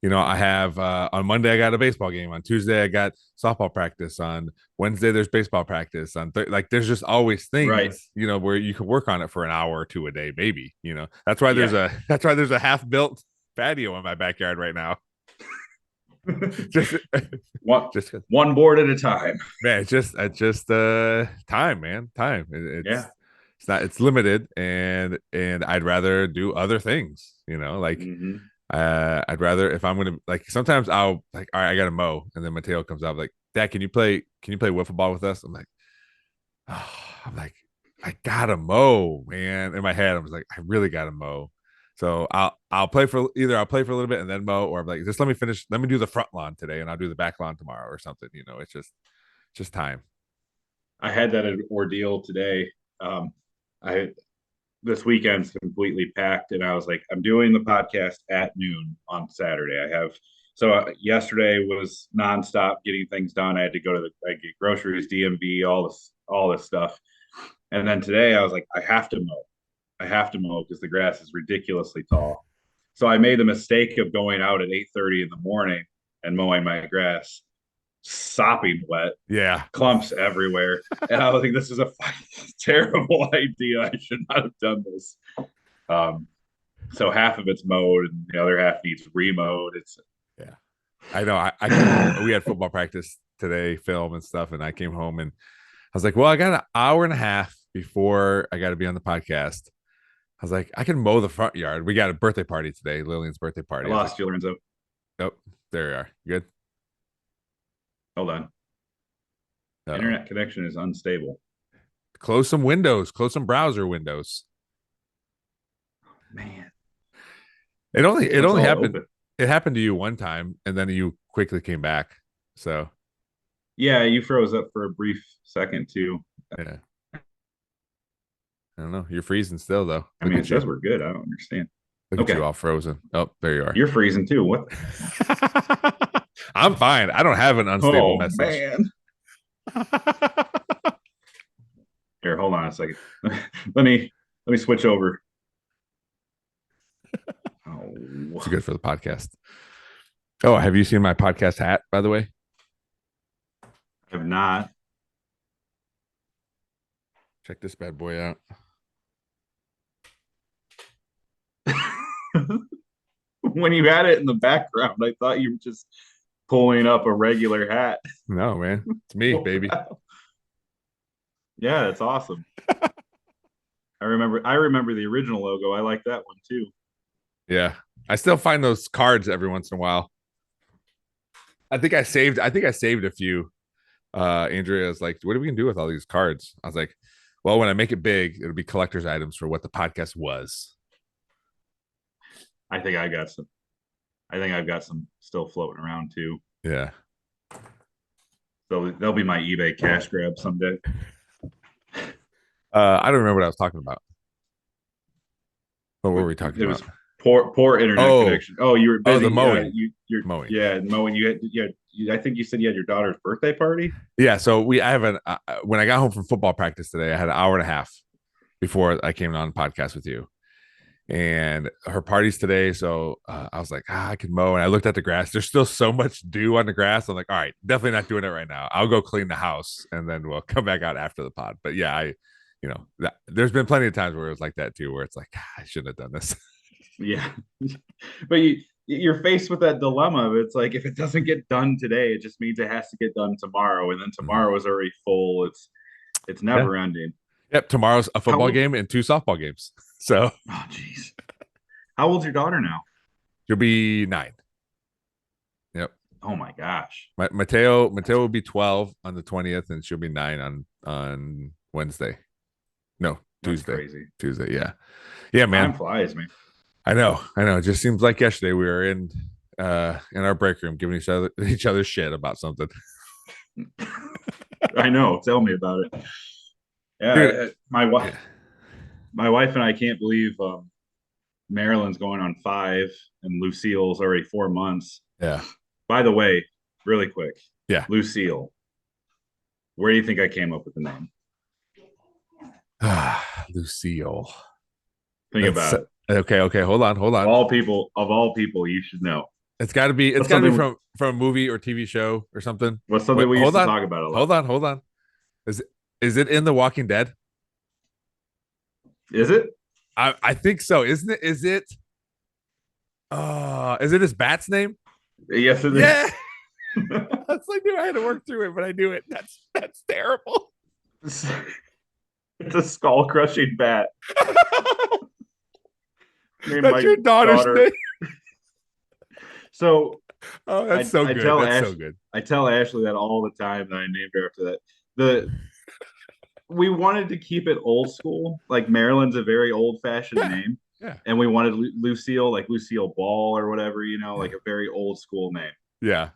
I have on Monday I got a baseball game. On Tuesday I got softball practice. On Wednesday there's baseball practice. Like there's just always right. things, where you can work on it for an hour or two a day, maybe. That's why Yeah. that's why there's a half built patio in my backyard right now. just one, just one board at a time. man, it's just time, man. Time. Yeah. It's limited, and I'd rather do other things, like Mm-hmm. I'd rather, if I'm gonna, like, sometimes I'll like, all right, I gotta mow, and then Mateo comes out like, Dad, can you play wiffle ball with us? I'm like, oh, I'm like, I gotta mow, man. In my head, I was like, I really gotta mow. So I'll play for I'll play for a little bit and then mow, or I'm like, just let me do the front lawn today, and I'll do the back lawn tomorrow or something. It's just time. I had that ordeal today. I This weekend's completely packed, and I was like, I'm doing the podcast at noon on Saturday. Yesterday was nonstop getting things done. I had to go to I get groceries, DMV, all this stuff, and then today I was like, I have to mow. I have to mow because the grass is ridiculously tall. So I made the mistake of going out at 8:30 in the morning and mowing my grass, sopping wet, Yeah. clumps everywhere. And I was like, this is a terrible idea. I should not have done this. Um, So half of it's mowed and the other half needs remowed. It's Yeah, I know. I came home. We had football practice today, film and stuff, and I came home and I was like, well, I got an hour and a half before I got to be on the podcast. I was like, I can mow the front yard. We got a birthday party today, Lillian's birthday I party. I was like, lost you, Lorenzo. oh, there we are. Good. Hold on. Uh-oh. Internet connection is unstable. Close some windows. Close some browser windows. Man, It only it's all happened. open. It happened to you one time, and then you quickly came back. So Yeah, you froze up for a brief second too. yeah, I don't know. You're freezing still though. I Look mean, it at you. says we're good. I don't understand. Look at Okay, you all frozen. Oh, there you are. you're freezing too. What? I'm fine. I don't have an unstable Oh message. man. Here, hold on a second. let me switch over. It's Oh, good for the podcast. Oh, have you seen my podcast hat, by the way? I have not. Check this bad boy out. When you had it in the background, I thought you were just pulling up a regular hat. No, man. It's me, baby. Yeah, that's awesome. I remember the original logo. I like that one too. Yeah. I still find those cards every once in a while. I think I saved a few. Andrea was like, what are we gonna do with all these cards? I was like, well, when I make it big, it'll be collector's items for what the podcast was. I think I got some. I think I've got some still floating around too. Yeah. So they'll be my eBay cash grab someday. I don't remember what I was talking about. What were we talking It was about? poor internet Oh, connection. Oh, you were busy. the mowing. You're Mowing. yeah, mowing. I think you said you had your daughter's birthday party. Yeah. So I have when I got home from football practice today, I had an hour and a half before I came on the podcast with you. And her party's today. So I was like, I can mow. And I looked at the grass. There's still so much dew on the grass. I'm like, all right, definitely not doing it right now. I'll go clean the house and then we'll come back out after the pod. But yeah, there's been plenty of times where it was like that too, where it's like, I shouldn't have done this. Yeah, but you're faced with that dilemma. It's like if it doesn't get done today, it just means it has to get done tomorrow, and then tomorrow is already full. It's never ending. Yep. Tomorrow's a football How- game and 2 softball games. So Oh, jeez. How old's your daughter now? she'll be 9. Yep. Oh my gosh. Mateo will be 12 on the 20th, and she'll be 9 on Wednesday. No, That's Tuesday. crazy. Tuesday. Yeah. Yeah, man. Time flies, man. I know. It just seems like yesterday we were in our break room giving each other shit about something. I know. Tell me about it. Yeah, Dude. my wife and I can't believe Marilyn's going on 5 and Lucille's already 4 months. Yeah. By the way, really quick. Yeah. Lucille. Where do you think I came up with the name? Lucille. Think about it. Okay. Hold on. Of all people, you should know. It's got to be from a movie or TV show or something. What's something we used to talk about a lot? Hold on. Is it in The Walking Dead? Is it? I think so. Isn't it? Is it his bat's name? Yes, it is. Yeah. That's like, dude, I had to work through it, but I knew it. That's terrible. It's a skull crushing bat. That's your daughter's name. So, that's so good. That's so good. I tell Ashley that all the time that I named her after that. We wanted to keep it old school. Like Maryland's a very old fashioned name. Yeah. And we wanted Lucille, like Lucille Ball or whatever, like a very old school name. Yeah.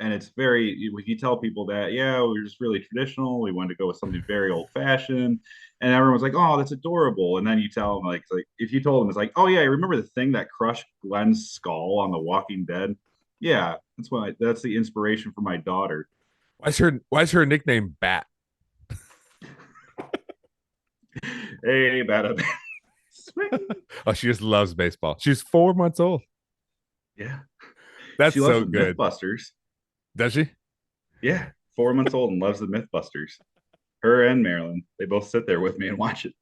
And it's very, when you tell people that, we're just really traditional. We wanted to go with something very old fashioned. And everyone's like, oh, that's adorable. And then you tell them, like if you told them, it's like, oh, yeah, I remember the thing that crushed Glenn's skull on The Walking Dead? Yeah, that's the inspiration for my daughter. Why's her nickname Bat? Hey, Bat. Oh, she just loves baseball. She's 4 months old. Yeah. That's she loves so good. Mythbusters. Does she? Yeah. 4 months old and loves the Mythbusters. Her and Marilyn, they both sit there with me and watch it.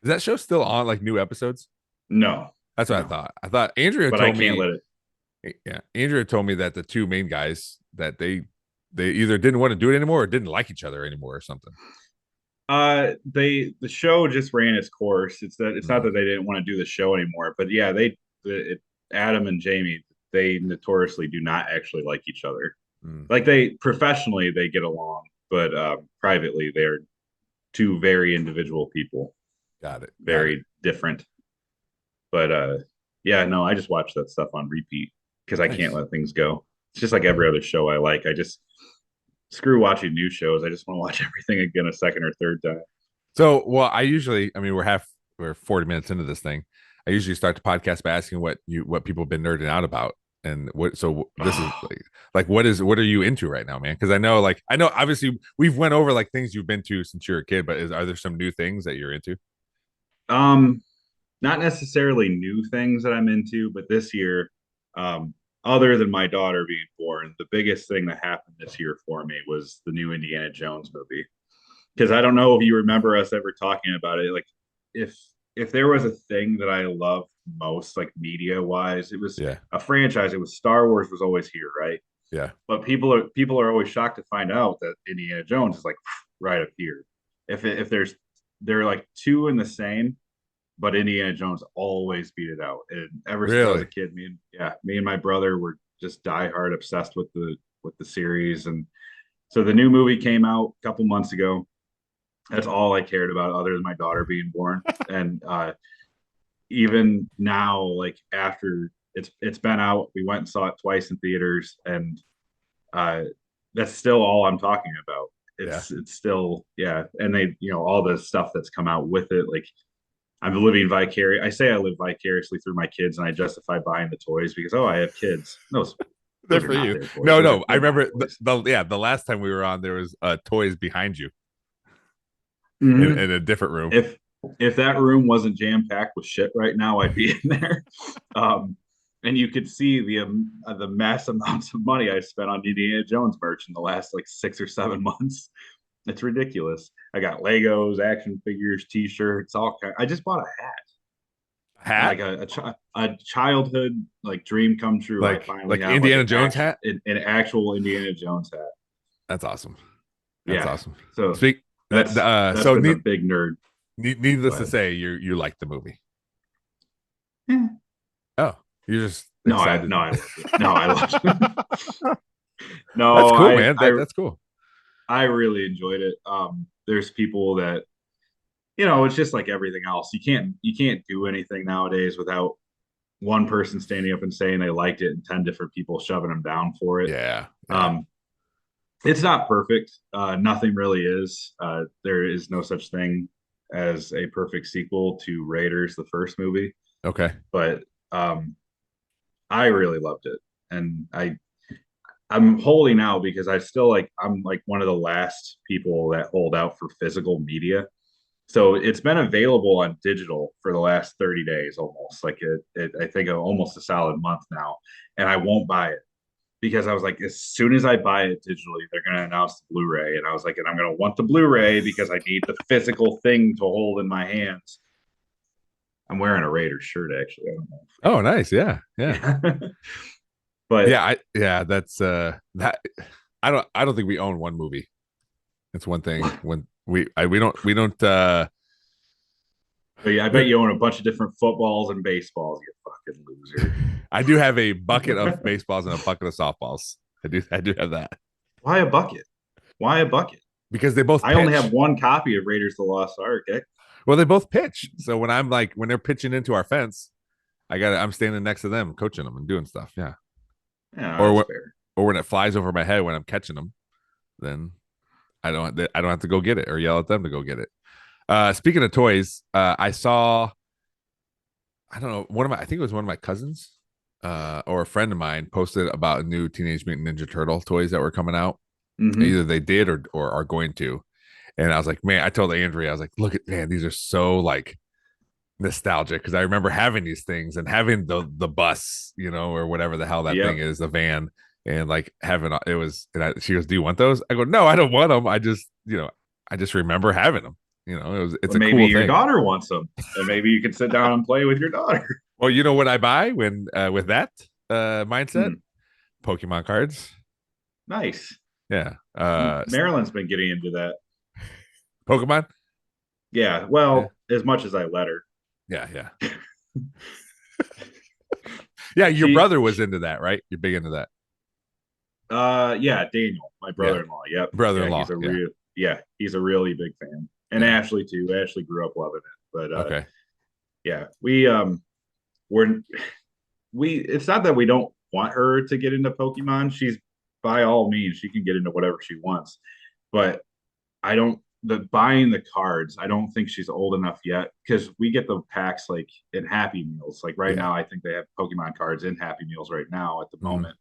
Is that show still on, like new episodes? No, That's what I no, thought. I thought Andrea but I told can't me, let it. yeah, Andrea told me that the two main guys that they either didn't want to do it anymore or didn't like each other anymore or something. The show just ran its course. It's not Mm, that they didn't want to do the show anymore, but yeah, Adam and Jamie, they notoriously do not actually like each other. mm, Like they professionally they get along, but privately they're two very individual people, got it. Got it. very different. But yeah, no, I just watch that stuff on repeat because I can't Nice. let things go. It's just like every other show I like. I just screw watching new shows. I just want to watch everything again a second or third time. So, well, I mean, we're 40 minutes into this thing. I usually start the podcast by asking what people have been nerding out about. And so this is what are you into right now, man? Because I know obviously we've went over like things you've been to since you were a kid, but are there some new things that you're into? um, Not necessarily new things that I'm into, but this year, other than my daughter being born, the biggest thing that happened this year for me was the new Indiana Jones movie. Because I don't know if you remember us ever talking about it. Like, if if there was a thing that I loved most, like media wise, it was Yeah. a franchise. It was Star Wars was always here, right? Yeah. But people are always shocked to find out that Indiana Jones is like right up here. If there's they're like two in the same, but Indiana Jones always beat it out. And ever since I was a Really? kid, me and my brother were just diehard obsessed with the series. And so the new movie came out a couple months ago. That's all I cared about, other than my daughter being born. And even now, like after it's been out, we went and saw it twice in theaters, and uh, that's still all I'm talking about. Yeah. It's still, yeah, and they, all the stuff that's come out with it, like I'm living vicarious. I say I live vicariously through my kids, and I justify buying the toys because, oh, I have kids. Good Those are for not you. their toys. No, Those are no. I they're my remember toys. the last time we were on, there was toys behind you Mm-hmm. in a different room. If if that room wasn't jam packed with shit right now, I'd be in there. And you could see the mass amounts of money I spent on Indiana Jones merch in the last like 6 or 7 months. It's ridiculous. I got Legos, action figures, T-shirts, all kind. I just bought a hat. Hat? Like a childhood like dream come true. I finally Like have like Indiana Jones hat? an actual Indiana Jones hat. That's awesome. That's Yeah. awesome. So Speak that's so been the big nerd. needless to But say, you like the movie. yeah. Oh, you're just No, excited. I loved it. No, I loved it. That's No, cool, man. That's cool. I really enjoyed it. There's people that it's just like everything else. You can't do anything nowadays without one person standing up and saying they liked it and 10 different people shoving them down for it. Yeah. Yeah. Um, it's not perfect. Nothing really is. There is no such thing as a perfect sequel to Raiders, the first movie, Okay. but I really loved it, and I'm holding out because I'm like one of the last people that hold out for physical media. So it's been available on digital for the last 30 days almost. Like I think almost a solid month now, and I won't buy it because I was like, as soon as I buy it digitally, they're going to announce the Blu-ray, and I was like, and I'm going to want the Blu-ray because I need the physical thing to hold in my hands. I'm wearing a Raiders shirt actually. I don't know. Oh, nice. Yeah. Yeah. But Yeah, that's that I don't think we own one movie. It's one thing when we don't But yeah, I bet you own a bunch of different footballs and baseballs, you fucking loser. I do have a bucket of baseballs and a bucket of softballs. I do have that. Why a bucket? Why a bucket? Because they both I only pitch. have one copy of Raiders of the Lost Ark. Well, they both pitch. So when they're pitching into our fence, I'm standing next to them, coaching them and doing stuff. Yeah. Yeah, Or that's when fair. or when it flies over my head when I'm catching them, then I don't have to go get it or yell at them to go get it. Speaking of toys, I saw I don't know I think it was one of my cousins or a friend of mine posted about new Teenage Mutant Ninja Turtle toys that were coming out. Mm-hmm. Either they did or are going to. And I was like, man, I told Andrea, I was like, look at man, these are so like nostalgic because I remember having these things and having the bus, or whatever the hell that thing Yep. is, the van, and like having she goes, do you want those? I go, no, I don't want them. I just remember having them. it's But a maybe cool your thing. daughter wants them, and maybe you can sit down and play with your daughter. Well, you know what I buy when with that mindset? Hmm, Pokemon cards. nice. Yeah. Marilyn's been getting into that. Pokemon. Yeah, Yeah. well, as much as I let her. Yeah. Yeah. Yeah. Your She, brother was into that, right? You're big into that. yeah, Daniel, my Yeah. brother-in-law. Yep. Yeah, Brother-in-law. Yeah. he's a really big fan. And Yeah. Ashley too. Ashley grew up loving it. But Okay. yeah, we're it's not that we don't want her to get into Pokemon. She's by all means, she can get into whatever she wants. But I don't the buying the cards, I don't think she's old enough yet because we get the packs like in Happy Meals. Like right Yeah. now, I think they have Pokemon cards in Happy Meals right now at the Mhm. moment.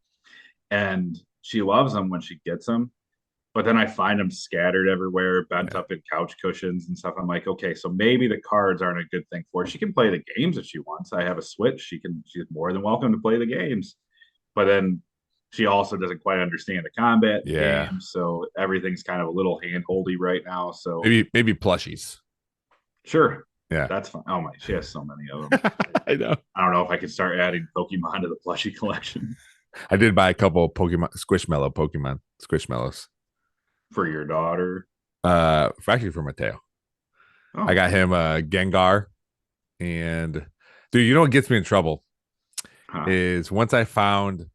And she loves them when she gets them. But then I find them scattered everywhere, bent Yeah. up in couch cushions and stuff. I'm like, okay, so maybe the cards aren't a good thing for her. She can play the games if she wants. I have a Switch. She's more than welcome to play the games. But then she also doesn't quite understand the combat in the Yeah. game. So everything's kind of a little hand-holdy right now. So Maybe plushies. sure, Yeah. that's fine. Oh my, she has so many of them. I know. I don't know if I could start adding Pokemon to the plushie collection I did buy a couple of Pokemon Squishmallows. for your daughter. Actually for Mateo. Oh, I got him Gengar, and dude, you know what gets me in trouble huh. is once I found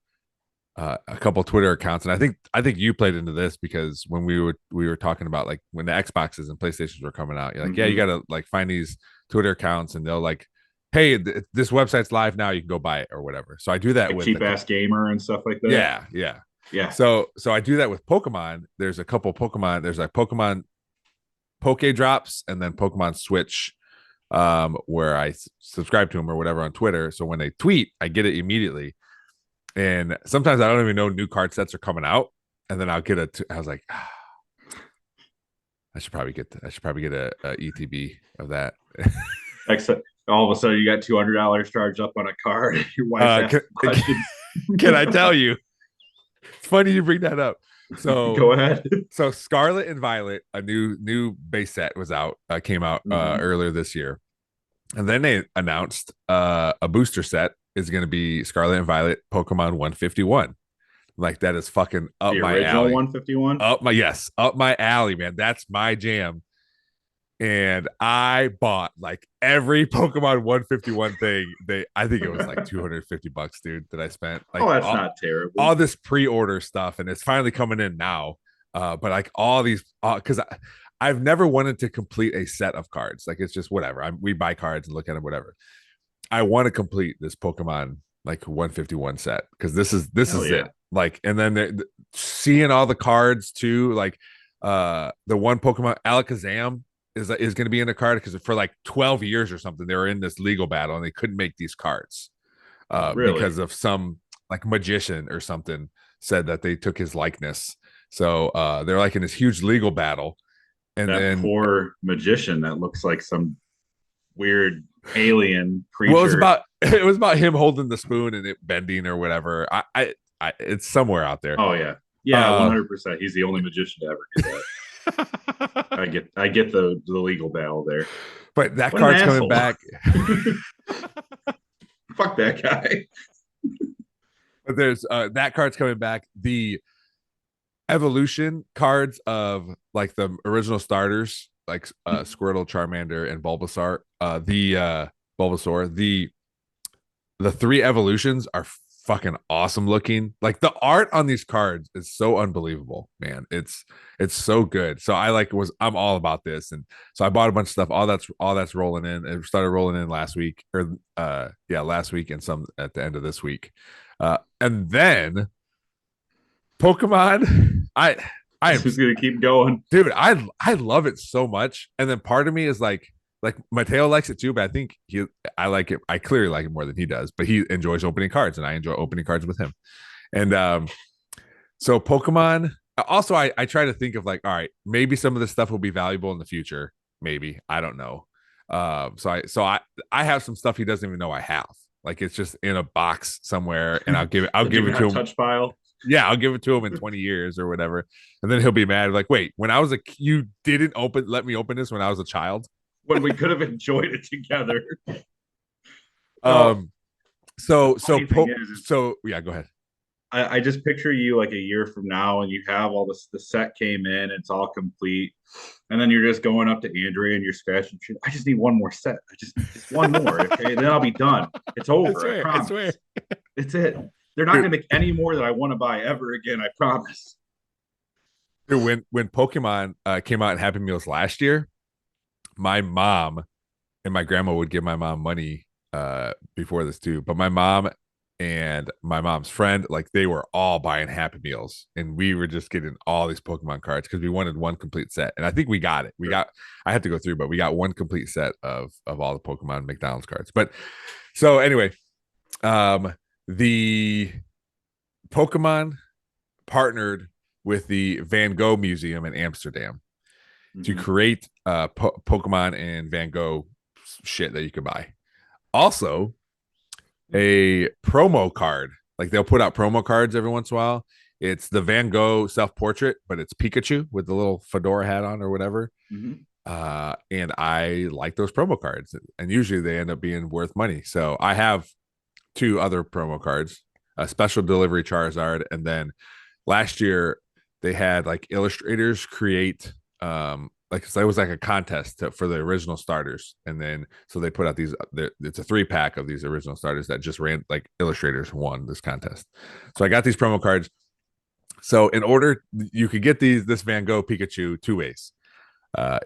a couple Twitter accounts, and I think you played into this because when we were talking about like when the Xboxes and PlayStations were coming out, you're like, yeah, you Mhm. gotta like find these Twitter accounts, and they'll like, hey, this website's live now, you can go buy it or whatever. So I do that Like with cheap ass gamer and stuff like that. yeah. Yeah. So I do that with Pokemon. There's a couple Pokemon. There's like Pokemon Poke Drops and then Pokemon Switch, where I subscribe to them or whatever on Twitter. So when they tweet, I get it immediately. And sometimes I don't even know new card sets are coming out, and then I'll get I was like, I should probably get a ETB of that. Except all of a sudden you got $200 charged up on a card. Your wife's asking questions. Can I tell you? It's funny you bring that up. So Go ahead. So Scarlet and Violet, a new base set was out, came out Mhm. earlier this year, and then they announced a booster set is going to be Scarlet and Violet Pokemon 151. Like that is fucking up The my original alley. 151. Up my alley, man. That's my jam. And I bought like every Pokemon 151 thing. I think it was like $250, dude, that I spent. Like Oh, that's not terrible. all this pre-order stuff, and it's finally coming in now. But like all these, because I've never wanted to complete a set of cards. Like it's just whatever. We buy cards and look at them, whatever. I want to complete this Pokemon like 151 set because this Hell is yeah. it. Like, and then seeing all the cards too, like the one Pokemon Alakazam is going to be in the card because for like 12 years or something they were in this legal battle and they couldn't make these cards Really? because of some like magician or something said that they took his likeness. So they're like in this huge legal battle, and That then poor magician that looks like some weird alien creature. well, it was about him holding the spoon and it bending or whatever. It's somewhere out there. Oh yeah, yeah, 100%. He's the only magician to ever do that. I get the legal battle there. But that What an card's coming asshole. back. Fuck that guy. But there's that card's coming back. The evolution cards of like the original starters, like Squirtle, Charmander, and Bulbasaur. Bulbasaur. The three evolutions are fucking awesome looking. Like the art on these cards is so unbelievable, man. It's so good. So I'm all about this, and so I bought a bunch of stuff. All that's rolling in. It started rolling in last week, or last week, and some at the end of this week. And then Pokemon, I am Who's gonna keep going? dude, I love it so much. And then part of me is like Mateo likes it too, but I think I like it. I clearly like it more than he does, but he enjoys opening cards, and I enjoy opening cards with him. And so Pokemon. Also, I try to think of like, all right, maybe some of this stuff will be valuable in the future. Maybe I don't know. I have some stuff he doesn't even know I have. Like it's just in a box somewhere, and I'll give it to him. Touch file. Yeah, I'll give it to him in 20 years or whatever. And then he'll be mad. Like, wait, when I was you didn't let me open this when I was a child. When we could have enjoyed it together. No, Um, the so, funny thing is yeah, go ahead. I just picture you like a year from now and you have all this, the set came in, it's all complete. And then you're just going up to Andrea and you're scratching shit. I just need one more set. Just one more. Okay. Then I'll be done. It's over. I I swear. promise. It's it. They're not Dude, gonna make any more that I want to buy ever again. I promise. dude, when Pokemon came out in Happy Meals last year, my mom and my grandma would give my mom money before this too. But my mom and my mom's friend, like they were all buying Happy Meals, and we were just getting all these Pokemon cards because we wanted one complete set. And I think we got it. We got. I had to go through, but we got one complete set of all the Pokemon McDonald's cards. But so anyway, the Pokemon partnered with the Van Gogh Museum in Amsterdam to create Pokemon and Van Gogh shit that you could buy. Also, a promo card. Like they'll put out promo cards every once in a while. It's the Van Gogh self portrait, but it's Pikachu with the little fedora hat on or whatever. And I like those promo cards, and usually they end up being worth money. So I have two other promo cards: a special delivery Charizard, and then last year they had like illustrators create like so it was like a contest for the original starters, and then so they put out these it's a 3-pack of these original starters that just ran like illustrators won this contest. So I got these promo cards. So in order you could get this Van Gogh Pikachu two ways.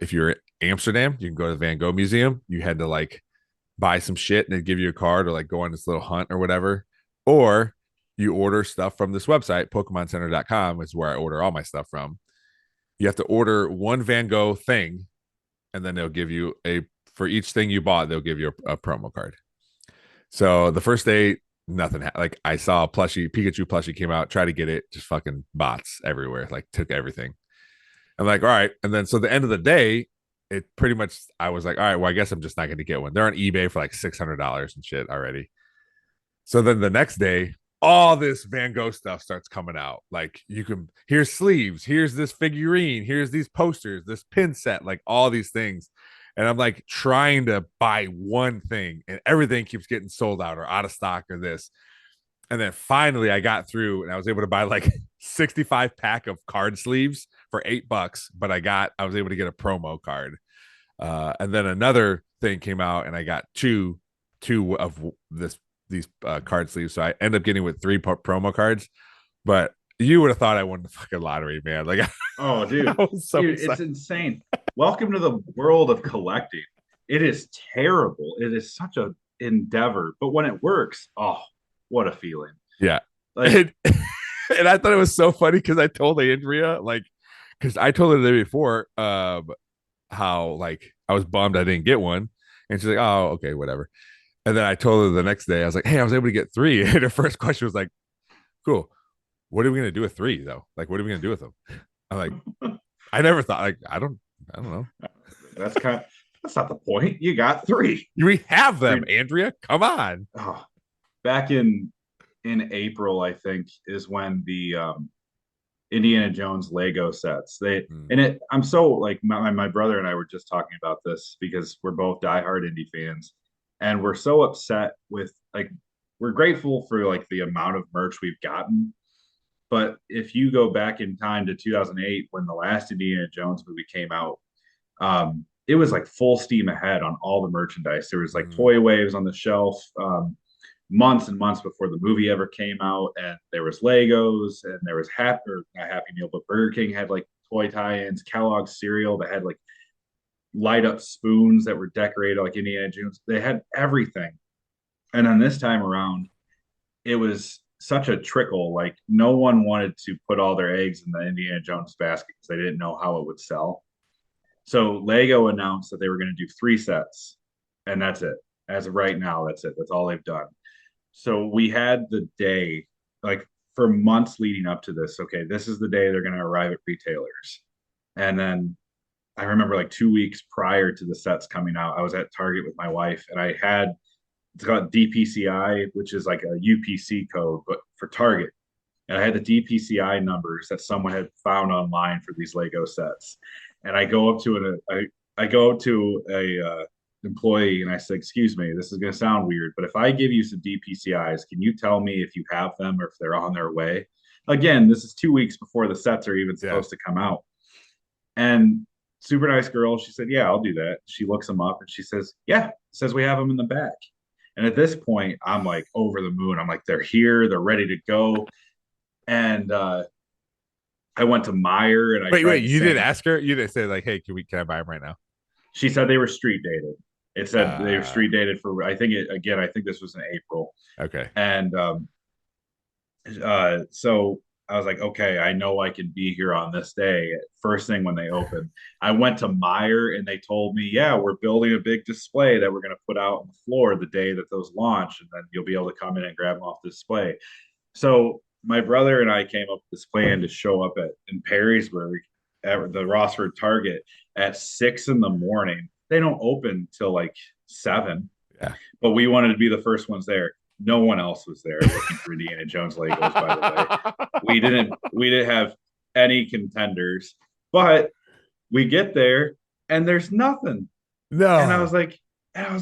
If you're in Amsterdam, you can go to the Van Gogh Museum. You had to like buy some shit and they'd give you a card or like go on this little hunt or whatever. Or you order stuff from this website, PokemonCenter.com is where I order all my stuff from. You have to order one Van Gogh thing, and then they'll give you for each thing you bought, they'll give you a promo card. So the first day, nothing. Like I saw a Pikachu plushie came out, tried to get it, just fucking bots everywhere, like took everything. I'm like, all right. And then so the end of the day, it pretty much, I was like, all right, well, I guess I'm just not going to get one. They're on eBay for like $600 and shit already. So then the next day, all this Van Gogh stuff starts coming out. Like here's sleeves, here's this figurine, here's these posters, this pin set, like all these things. And I'm like trying to buy one thing and everything keeps getting sold out or out of stock or this. And then finally I got through and I was able to buy like 65 pack of card sleeves for $8, but I was able to get a promo card. And then another thing came out and I got two of these card sleeves. So I end up getting with 3 promo cards, but you would have thought I won the fucking lottery, man. Like, oh, dude, dude, it's insane. Welcome to the world of collecting. It is terrible. It is such a endeavor, but when it works, oh, what a feeling. Yeah. Like, and I thought it was so funny because I told Andrea, like, because I told her the day before how like I was bummed I didn't get one. And she's like, oh, okay, whatever. And then I told her the next day, I was like, hey, I was able to get 3. And her first question was like, cool. What are we going to do with 3 though? Like, what are we going to do with them? I'm like, I never thought, like, I don't know. That's not the point. You got 3. We have them, Andrea. Come on. Oh, back in April, I think, is when the Indiana Jones Lego sets. I'm so like my brother and I were just talking about this because we're both diehard indie fans, and we're so upset with like we're grateful for like the amount of merch we've gotten. But if you go back in time to 2008 when the last Indiana Jones movie came out, it was like full steam ahead on all the merchandise. There was like toy waves on the shelf. Months and months before the movie ever came out, and there was Legos, and there was not Happy Meal, but Burger King had like toy tie-ins, Kellogg's cereal that had like light up spoons that were decorated like Indiana Jones. They had everything. And then this time around, it was such a trickle. Like no one wanted to put all their eggs in the Indiana Jones basket because they didn't know how it would sell. So Lego announced that they were going to do 3 sets, and that's it. As of right now, that's it. That's all they've done. So we had the day, like for months leading up to this. Okay, this is the day they're going to arrive at retailers. And then I remember like 2 weeks prior to the sets coming out, I was at Target with my wife, and it's called DPCI, which is like a UPC code, but for Target. and I had the DPCI numbers that someone had found online for these Lego sets. And I go up to I go up to a employee and I said, "Excuse me, this is going to sound weird, but if I give you some DPCIs, can you tell me if you have them or if they're on their way?" Again, this is 2 weeks before the sets are even supposed to come out. And super nice girl, she said, "Yeah, I'll do that." She looks them up and she says, "Yeah, it says we have them in the back." And at this point, I'm like over the moon. I'm like, they're here, they're ready to go. And I went to Meyer and I Wait, tried the you didn't same. ask her? You didn't say like, "Hey, can I buy them right now?" She said they were street dated. It said they were Uh, street dated for, I think it, again, I think this was in April. okay. And so I was like, okay, I know I can be here on this day. First thing when they open, I went to Meyer and they told me, yeah, we're building a big display that we're going to put out on the floor the day that those launch, and then you'll be able to come in and grab them off the display. So my brother and I came up with this plan to show up in Perrysburg at the Rossford Target at 6 in the morning. They don't open till like 7, Yeah. but we wanted to be the first ones there. No one else was there looking for Indiana Jones Legos, by the way. We didn't have any contenders, but we get there and there's nothing. And I No. was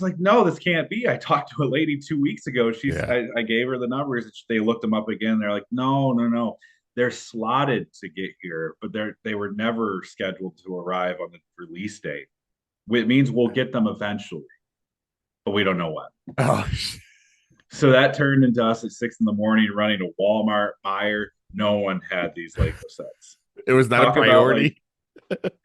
like, no, this can't be. I talked to a lady 2 weeks ago. Yeah. I gave her the numbers. They looked them up again. They're like, no, no, no. They're slotted to get here, but they were never scheduled to arrive on the release date. It means we'll get them eventually, but we don't know when. Oh, So that turned into us at 6 in the morning running to Walmart, Meijer. No one had these Lego sets. it was not a Talk about like priority.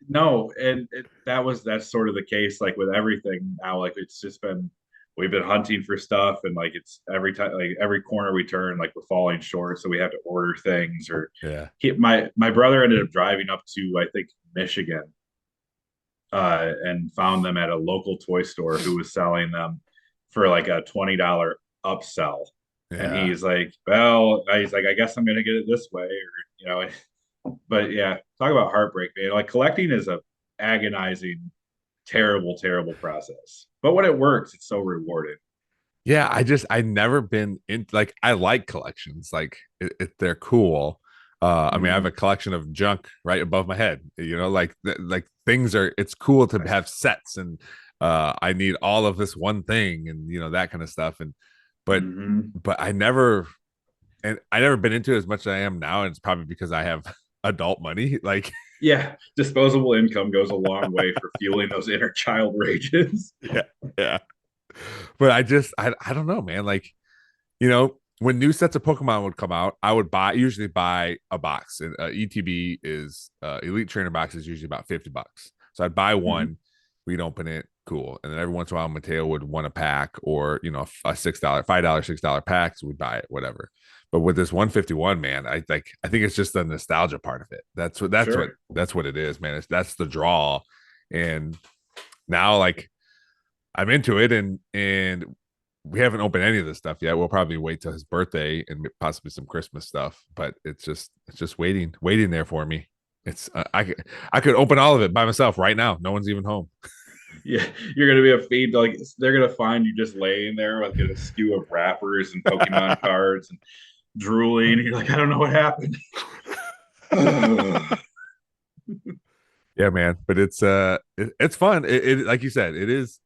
no, and that's sort of the case like with everything now. Like it's just been we've been hunting for stuff, and like it's every time like every corner we turn, like we're falling short, so we have to order things. Or Yeah. my brother ended up driving up to I think Michigan, and found them at a local toy store who was selling them for like a $20 upsell. And Yeah. he's like, I guess I'm gonna get it this way, or you know. But yeah, talk about heartbreak, man. Like collecting is a agonizing, terrible, terrible process. But when it works, it's so rewarding. Yeah, I never been in like I like collections. Like they're cool. I mean, I have a Mhm. collection of junk right above my head. You know, like things are. It's cool to have sets, and I need all of this one thing, and you know that kind of stuff. And but Mhm. but I never been into it as much as I am now, and it's probably because I have adult money. Like Yeah, disposable income goes a long way for fueling those inner child rages. yeah, yeah. But I don't know, man. Like you know, when new sets of Pokemon would come out, I would usually buy a box. And ETB is Elite Trainer box is usually about $50. So I'd buy Mhm. one, we'd open it, cool. And then every once in a while, Mateo would want a pack or you know a $6, $5, $6 pack, so we'd buy it, whatever. But with this 151, man, I think it's just the nostalgia part of it. Sure. That's what it is, man. That's the draw. And now like I'm into it, and we haven't opened any of this stuff yet. We'll probably wait till his birthday and possibly some Christmas stuff. But it's just waiting there for me. It's I could open all of it by myself right now. No one's even home. Yeah, you're gonna be a feed like they're gonna find you just laying there with a skew of wrappers and Pokemon cards and drooling. You're like, I don't know what happened. Yeah, man. But it's fun. It like you said, it is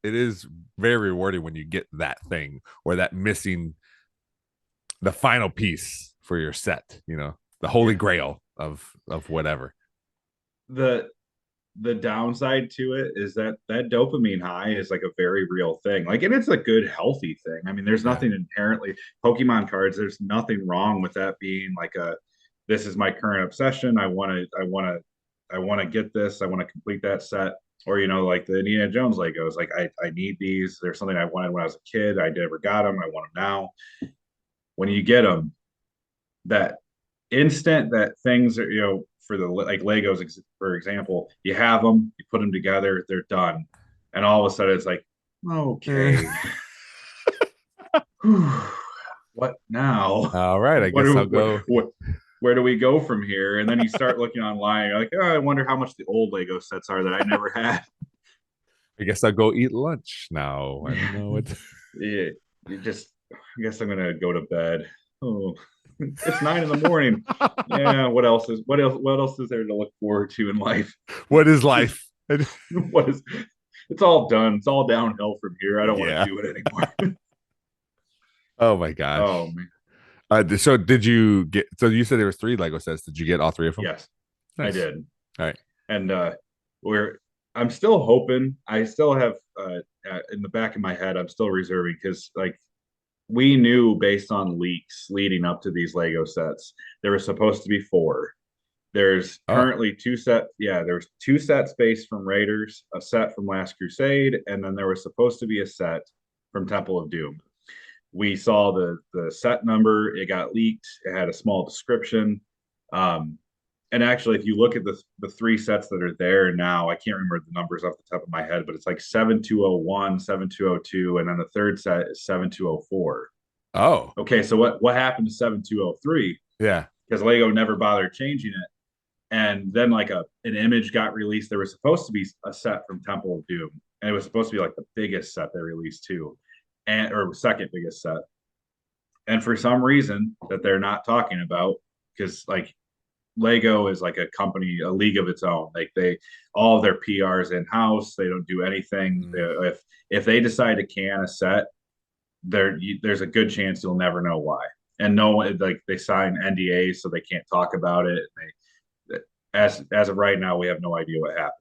very rewarding when you get that thing or that missing the final piece for your set. You know, the holy Yeah. grail of whatever. The the downside to it is that that dopamine high is like a very real thing. Like, and it's a good, healthy thing. I mean, there's Yeah. nothing inherently Pokemon cards. There's nothing wrong with that being like a. This is my current obsession. I want to get this. I want to complete that set. Or you know, like the Indiana Jones Legos. Like I need these. There's something I wanted when I was a kid. I never got them. I want them now. When you get them, that instant that things are for the like Legos for example, you have them, you put them together, they're done, and all of a sudden it's like, okay, what now? All right. I What guess I'll do go. what where do we go from here? And then you start looking online, you're like, oh, I wonder how much the old Lego sets are that I never had. I guess I'll go eat lunch now. I don't Yeah, know what. yeah, you just I guess I'm gonna go to bed. Oh. It's 9 in the morning. Yeah, what else is there to look forward to in life? What is Just life? what is it's all done. It's all downhill from here. I don't want to Yeah. do it anymore. Oh my gosh. Oh man. So did you get? So you said there was three Lego sets. Did you get all three of them? Yes, I Nice. did. All right. And we're I'm still hoping. I still have in the back of my head, I'm still reserving because like we knew based on leaks leading up to these Lego sets, there was supposed to be four. There's Oh. currently there's two sets based from Raiders, a set from Last Crusade, and then there was supposed to be a set from Temple of Doom. We saw the set number, it got leaked, it had a small description. Um, and actually, if you look at the three sets that are there now, I can't remember the numbers off the top of my head, but it's like 7201, 7202, and then the third set is 7204. Oh. Okay, so what happened to 7203? Yeah. Because Lego never bothered changing it. And then like an image got released. There was supposed to be a set from Temple of Doom, and it was supposed to be like the biggest set they released too, and or second biggest set. And for some reason that they're not talking about, because like Lego is like a company, a league of its own. Like they, all of their PRs in house. They don't do anything. Mm. If they decide to can a set, there's a good chance you'll never know why. And no one like they sign NDAs so they can't talk about it. As of right now, we have no idea what happened.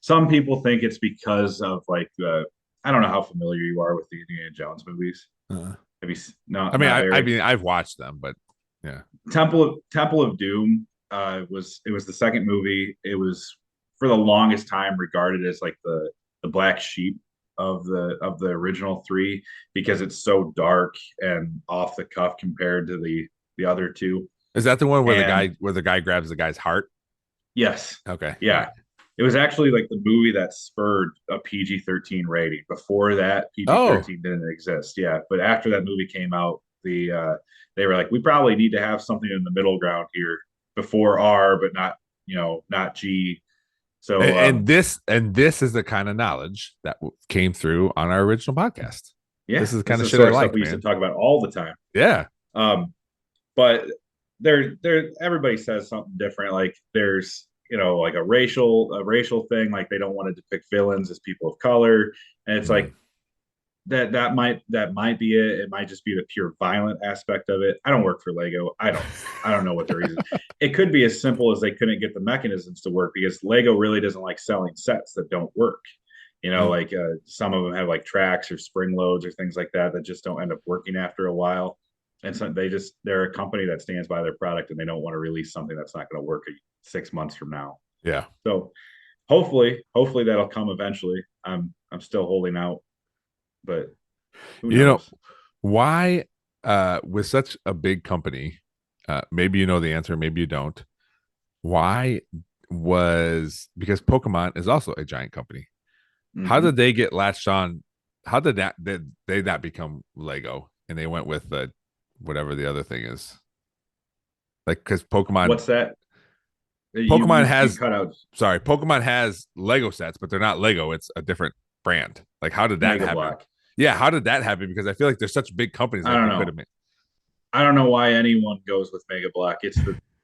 Some people think it's because of like the I don't know how familiar you are with the Indiana Jones movies. Uh, Have you I not mean, not I very mean, I've watched them, but yeah. Temple of Doom was the second movie. It was for the longest time regarded as like the black sheep of the original three because it's so dark and off the cuff compared to the other two. Is that the one where And the guy grabs the guy's heart? yes, Okay. All right. yeah. It was actually like the movie that spurred a PG-13 rating. Before that, Oh. PG-13 didn't exist. Yeah, but after that movie came out, they were like, we probably need to have something in the middle ground here before R, but not not G. So And this is the kind of knowledge that came through on our original podcast. yeah, This is the this kind is of the shit sort I of stuff like, we used to man. talk about all the time. Yeah. But there everybody says something different. Like there's like a racial thing. Like they don't want to depict villains as people of color, and it's Mm. like that might be it. It might just be the pure violent aspect of it. I don't work for Lego. I don't know what the reason. It could be as simple as they couldn't get the mechanisms to work because Lego really doesn't like selling sets that don't work. Mm. Like some of them have like tracks or spring loads or things like that that just don't end up working after a while. And so they're a company that stands by their product and they don't want to release something that's not going to work 6 months from now. Yeah. So hopefully that'll come eventually. I'm still holding out, but who You know, knows? why with such a big company, maybe you know the answer, maybe you don't. Why was because Pokemon is also a giant company. How Hmm. did they get latched on? How did they not become Lego and they went with the whatever the other thing is? Like because What's that? You Pokemon you you has cut out Pokemon has Lego sets, but they're not Lego. It's a different brand. Like how did that Mega happen? Block. Yeah, how did that happen? Because I feel like there's such big companies I like don't they could know. have made. I don't know why anyone goes with Mega Block.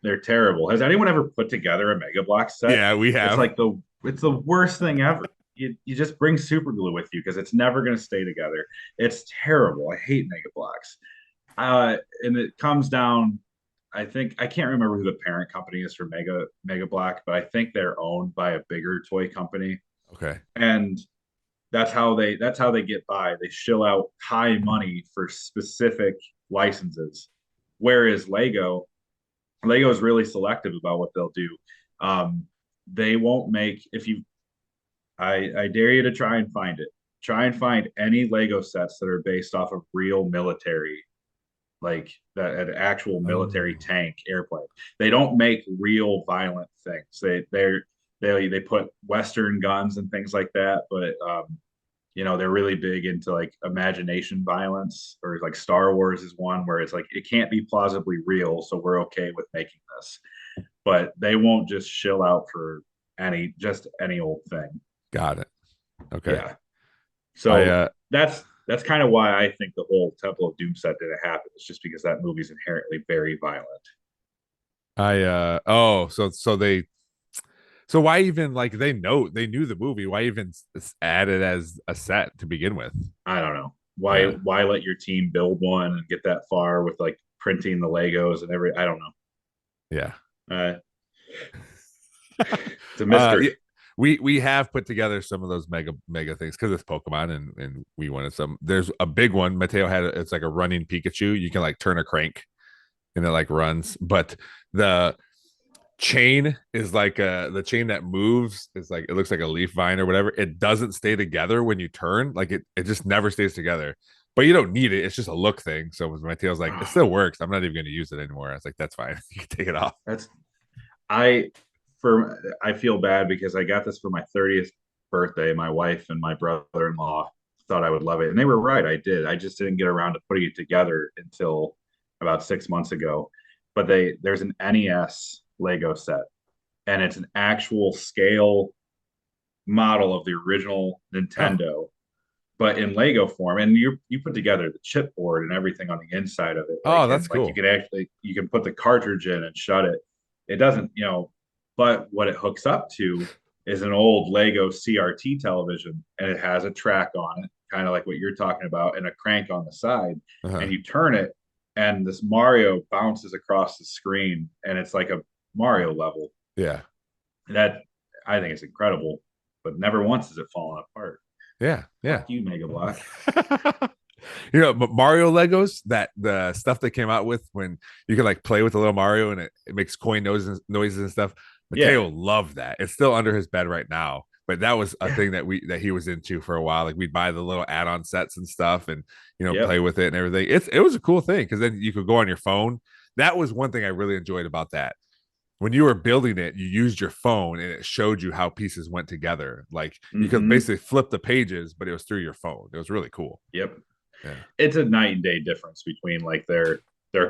They're terrible. Has anyone ever put together a Mega Block set? Yeah, we It's have. like it's the worst thing ever. You just bring super glue with you because it's never going to stay together. It's terrible. I hate Mega Blocks. And it comes down. I think I can't remember who the parent company is for Mega Block, but I think they're owned by a bigger toy company, Okay. and that's how they get by. They shill out high money for specific licenses, whereas Lego is really selective about what they'll do. Um, they won't make if you. I dare you to try and find it. Try and find any Lego sets that are based off of real military, like an actual military Oh, tank airplane. They don't make real violent things. They put Western guns and things like that, but they're really big into like imagination violence, or like Star Wars is one where it's like it can't be plausibly real, so we're okay with making this. But they won't just shill out for any old thing. got it. Okay. Yeah. I So That's kind of why I think the whole Temple of Doom set didn't happen. It's just because that movie's inherently very violent. So why even like they knew the movie? Why even add it as a set to begin with? I don't know why. Yeah, Why let your team build one and get that far with like printing the Legos and every? I don't know. yeah. It's a Yeah, mystery. we have put together some of those mega things because it's Pokemon and we wanted some. There's a big one. Mateo had it's like a running Pikachu. You can like turn a crank and it like runs, but the chain is like the chain that moves is like it looks like a leaf vine or whatever. It doesn't stay together when you turn. Like it just never stays together. But you don't need it. It's just a look thing. So my tail's like, it still works. I'm not even going to use it anymore. I was like, that's fine. You can take it off. That's I I feel bad because I got this for my 30th birthday. My wife and my brother-in-law thought I would love it, and they were right. I did. I just didn't get around to putting it together until about 6 months ago. But there's an NES Lego set, and it's an actual scale model of the original Oh, Nintendo, but in Lego form. And you put together the chipboard and everything on the inside of it, oh, and that's like cool. you can put the cartridge in and shut it. It doesn't, but what it hooks up to is an old Lego CRT television, and it has a track on it, kind of like what you're talking about, and a crank on the side, Uh-huh. and you turn it, and this Mario bounces across the screen, and it's like a Mario level. Yeah. That I think is incredible, but never once has it fallen apart. Yeah. Yeah. Fuck you, Mega Block. But Mario Legos, that the stuff they came out with when you can like play with the little Mario and it makes coin noises and stuff. Yeah, Mateo loved that. It's still under his bed right now, but that was a yeah, thing that he was into for a while. Like we'd buy the little add-on sets and stuff, and play yep. with it and everything. It was a cool thing because then you could go on your phone. That was one thing I really enjoyed about that. When you were building it, you used your phone and it showed you how pieces went together. Like you could Mm-hmm. basically flip the pages, but it was through your phone. It was really cool. Yep. Yeah. It's a night and day difference between like their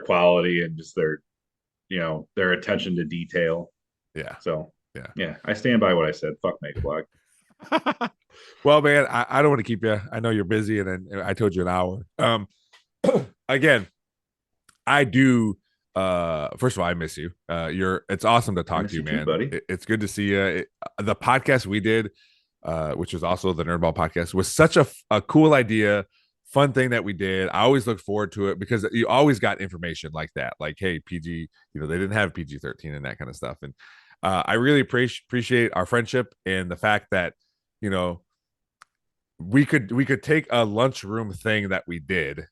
quality and just their attention to detail. Yeah. So Yeah. yeah, I stand by what I said. Fuck Mega Block. Well, man, I don't want to keep you. I know you're busy, and then I told you an hour. Again, I do. First of all, I miss you. It's awesome to I talk to miss you, you too, man. buddy. It's good to see you. The podcast we did, which was also the Nerdball podcast, was such a cool idea, fun thing that we did. I always look forward to it because you always got information like that, like hey, PG, they didn't have PG-13 and that kind of stuff, and I really appreciate our friendship and the fact that you know we could take a lunchroom thing that we did,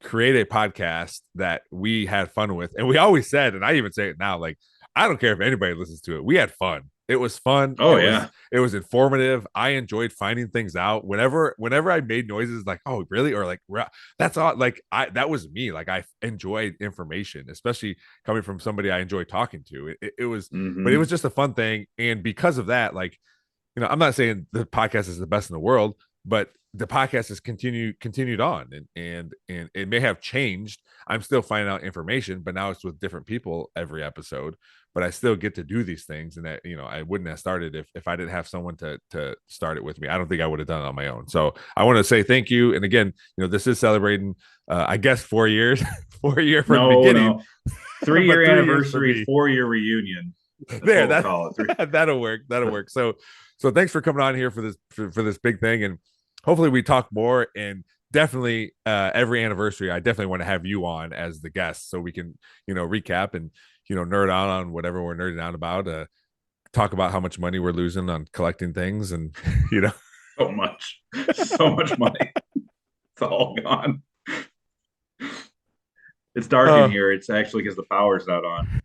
create a podcast that we had fun with, and we always said, and I even say it now, like I don't care if anybody listens to it. We had fun. It was fun. Oh yeah. It was informative. I enjoyed finding things out. Whenever I made noises like, oh really, or like that's all. Like that was me. Like I enjoyed information, especially coming from somebody I enjoy talking to. It was, but it Mm-hmm. was just a fun thing, and because of that, like I'm not saying the podcast is the best in the world, but the podcast has continued on, and it may have changed. I'm still finding out information, but now it's with different people every episode. But I still get to do these things, and that I wouldn't have started if I didn't have someone to start it with me. I don't think I would have done it on my own. So I want to say thank you. And again, this is celebrating, I guess 4 years, 4 year from the No, beginning, no. 3 year but 3 years for anniversary, me. 4 year reunion. That's There, what we'll call it. Three. that'll work. That'll work. So thanks for coming on here for this big thing, and hopefully we talk more. And definitely every anniversary, I definitely want to have you on as the guest so we can recap and nerd out on whatever we're nerding out about. Talk about how much money we're losing on collecting things, and you know. So much, so much money. It's all gone. It's dark in Uh, here. It's actually because the power's not on.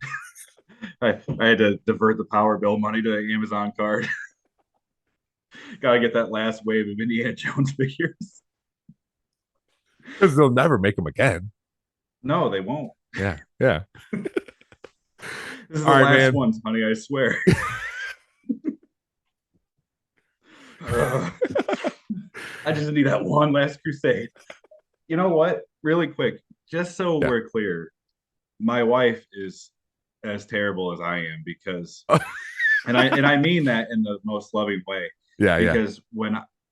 I had to divert the power bill money to the Amazon card. Gotta get that last wave of Indiana Jones figures. because they'll never make them again. No, they won't. Yeah, yeah. This is All the right, last man. ones, honey. I swear. I just need that one last crusade. You know what? Really quick, just so Yeah, we're clear, my wife is as terrible as I am because, and I mean that in the most loving way, yeah, yeah. because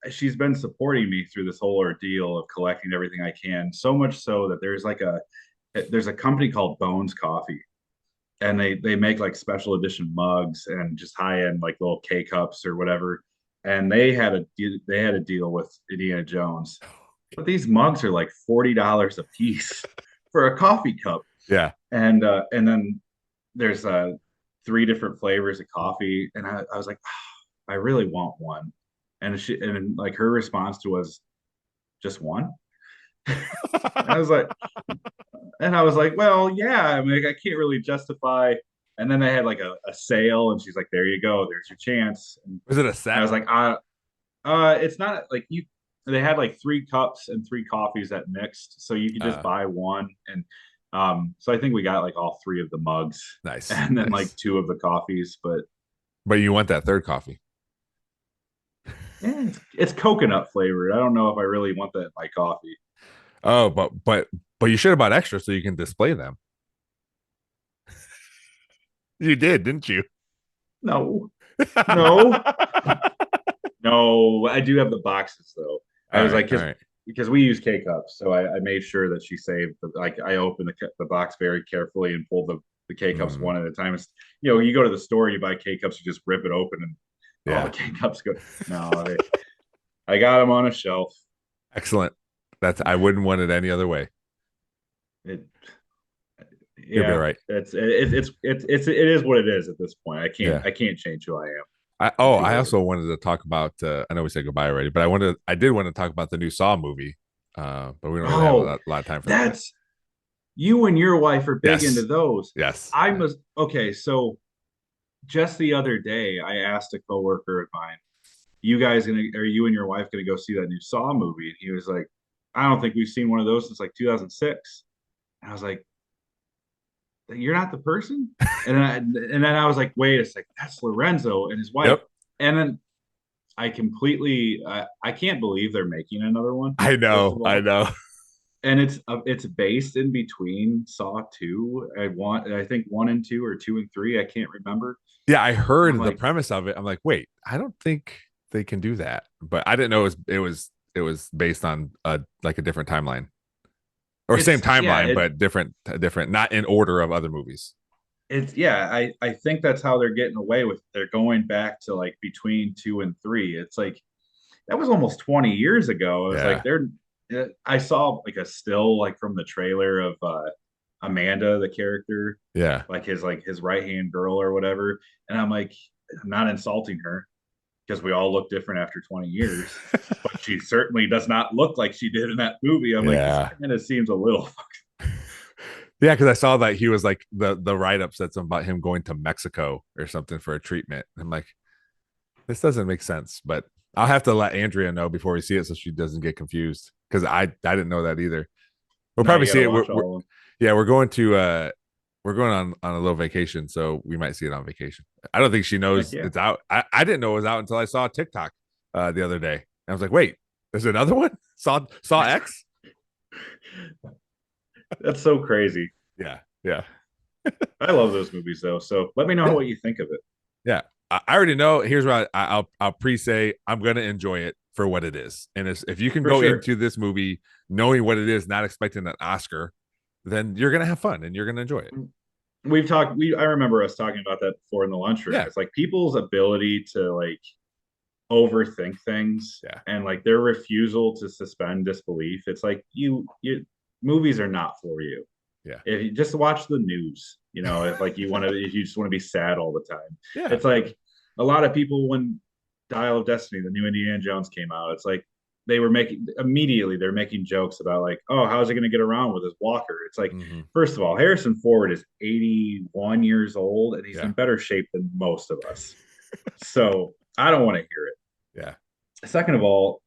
she's been supporting me through this whole ordeal of collecting everything I can. So much so that there's a company called Bones Coffee, and they make like special edition mugs and just high end like little K cups or whatever. And they had a deal with Indiana Jones, but these mugs are like $40 a piece for a coffee cup. Yeah. And then there's 3 different flavors of coffee, and I was like, oh, I really want one. And like her response to was just one. I was like, well, yeah. I mean, I can't really justify. And then they had like a sale, and she's like, there you go, there's your chance. And Was it a set? I was like, it's not like you. They had like 3 cups and 3 coffees that mixed, so you could just buy one. And so I think we got like all 3 of the mugs, Nice. and then Nice. like 2 of the coffees. But you want that third coffee? Yeah, it's coconut flavored. I don't know if I really want that in my coffee. Oh, but you should have bought extra so you can display them. You did, didn't you? No, no, no. I do have the boxes though. I was like, all right. because we use K cups, so I made sure that she saved. Like I opened the box very carefully and pulled the K cups one at a time. It's, you go to the store, you buy K cups, you just rip it open, and all the K cups go. No, I got them on a shelf. Excellent. I wouldn't want it any other way. You'll be right. It is what it is at this point. I can't change who I am. I also wanted to talk about. I know we said goodbye already, but I did want to talk about the new Saw movie. But we don't really have a lot of time for that. You and your wife are big into those. Yes. Okay. So just the other day, I asked a coworker of mine, are you and your wife gonna go see that new Saw movie? And he was like, I don't think we've seen one of those since like 2006. And I was like, you're not the person. And then I was like, wait a second, that's Lorenzo and his wife. Yep. And then I can't believe they're making another one. I know. And it's based in between Saw 2. I think 1 and 2 or 2 and 3. I can't remember. Yeah, I heard the premise of it. I'm like, wait, I don't think they can do that. But I didn't know it was based on a different timeline. Or same timeline, but different, not in order of other movies. I think that's how they're getting away with it. They're going back to like between 2 and 3. It's like that was almost 20 years ago. It was like I saw like a still like from the trailer of Amanda, the character. Yeah. Like his right-hand girl or whatever. And I'm like, I'm not insulting her because we all look different after 20 years, but she certainly does not look like she did in that movie. I'm like, and it seems a little. Yeah, because I saw that he was like the write-up said something about him going to Mexico or something for a treatment. I'm like, this doesn't make sense, but I'll have to let Andrea know before we see it so she doesn't get confused because I didn't know that either. We'll probably see it. We're going on a little vacation, so we might see it on vacation. I don't think she knows it's out. I didn't know it was out until I saw a TikTok the other day. And I was like, wait, there's another one? Saw X? That's so crazy. Yeah. I love those movies though. So let me know what you think of it. Yeah. I already know. Here's what I'll pre-say. I'm gonna enjoy it for what it is. And if you can go into this movie knowing what it is, not expecting an Oscar, then you're gonna have fun and you're gonna enjoy it. I remember us talking about that before in the lunchroom. Yeah. It's like people's ability to like overthink things and like their refusal to suspend disbelief. It's like movies are not for you. Yeah. If you just watch the news, if you just want to be sad all the time. Yeah. It's like a lot of people when Dial of Destiny, the new Indiana Jones came out, it's like they're making jokes about like, oh, how's he going to get around with his walker? It's like, first of all, Harrison Ford is 81 years old and he's in better shape than most of us. So I don't want to hear it. Yeah. Second of all,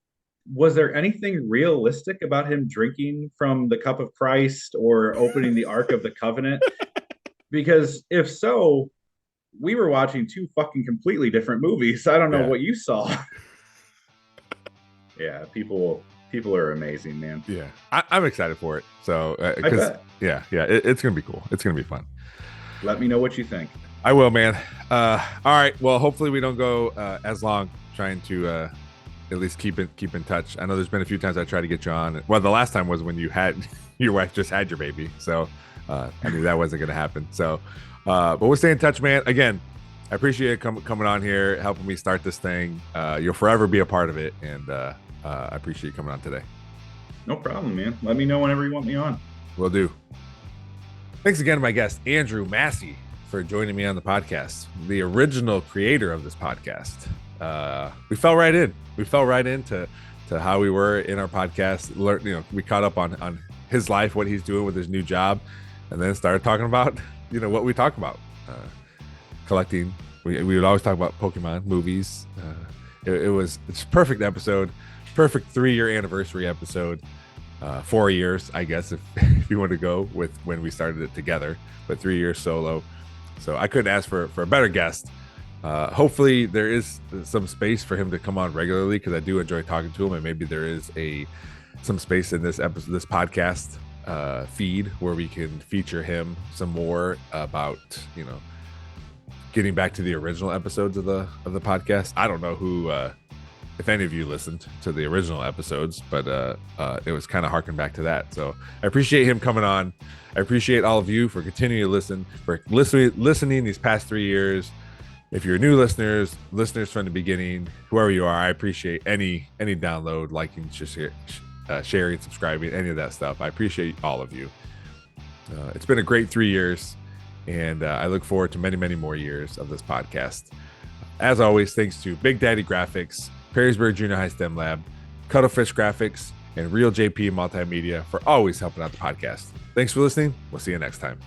was there anything realistic about him drinking from the cup of Christ or opening the Ark of the Covenant? Because if so, we were watching 2 fucking completely different movies. I don't know what you saw. Yeah, people are amazing, man. Yeah, I'm excited for it. So, it's gonna be cool. It's gonna be fun. Let me know what you think. I will, man. All right. Well, hopefully we don't go as long trying to at least keep in touch. I know there's been a few times I tried to get you on. Well, the last time was when you had your wife just had your baby, so I knew that wasn't going to happen. So, but we'll stay in touch, man. Again, I appreciate it coming on here, helping me start this thing. You'll forever be a part of it, and I appreciate you coming on today. No problem, man. Let me know whenever you want me on. Will do. Thanks again to my guest, Andrew Massie, for joining me on the podcast, the original creator of this podcast. We fell right in. We fell right into how we were in our podcast. We caught up on his life, what he's doing with his new job, and then started talking about, what we talk about. Collecting. We would always talk about Pokemon movies. It's a perfect episode, perfect 3-year anniversary episode. 4 years, I guess, if you want to go with when we started it together, but 3 years solo. So I couldn't ask for a better guest. Hopefully there is some space for him to come on regularly, because I do enjoy talking to him, and maybe there is some space in this podcast feed where we can feature him some more about, getting back to the original episodes of the podcast. I don't know who, if any of you listened to the original episodes, but it was kind of harking back to that. So I appreciate him coming on. I appreciate all of you for continuing to listen, for listening these past 3 years. If you're new listeners from the beginning, whoever you are, I appreciate any download, liking, sharing, subscribing, any of that stuff. I appreciate all of you. It's been a great 3 years, and I look forward to many, many more years of this podcast. As always, thanks to Big Daddy Graphics, Perrysburg Junior High STEM Lab, Cuttlefish Graphics, and Real JP Multimedia for always helping out the podcast. Thanks for listening. We'll see you next time.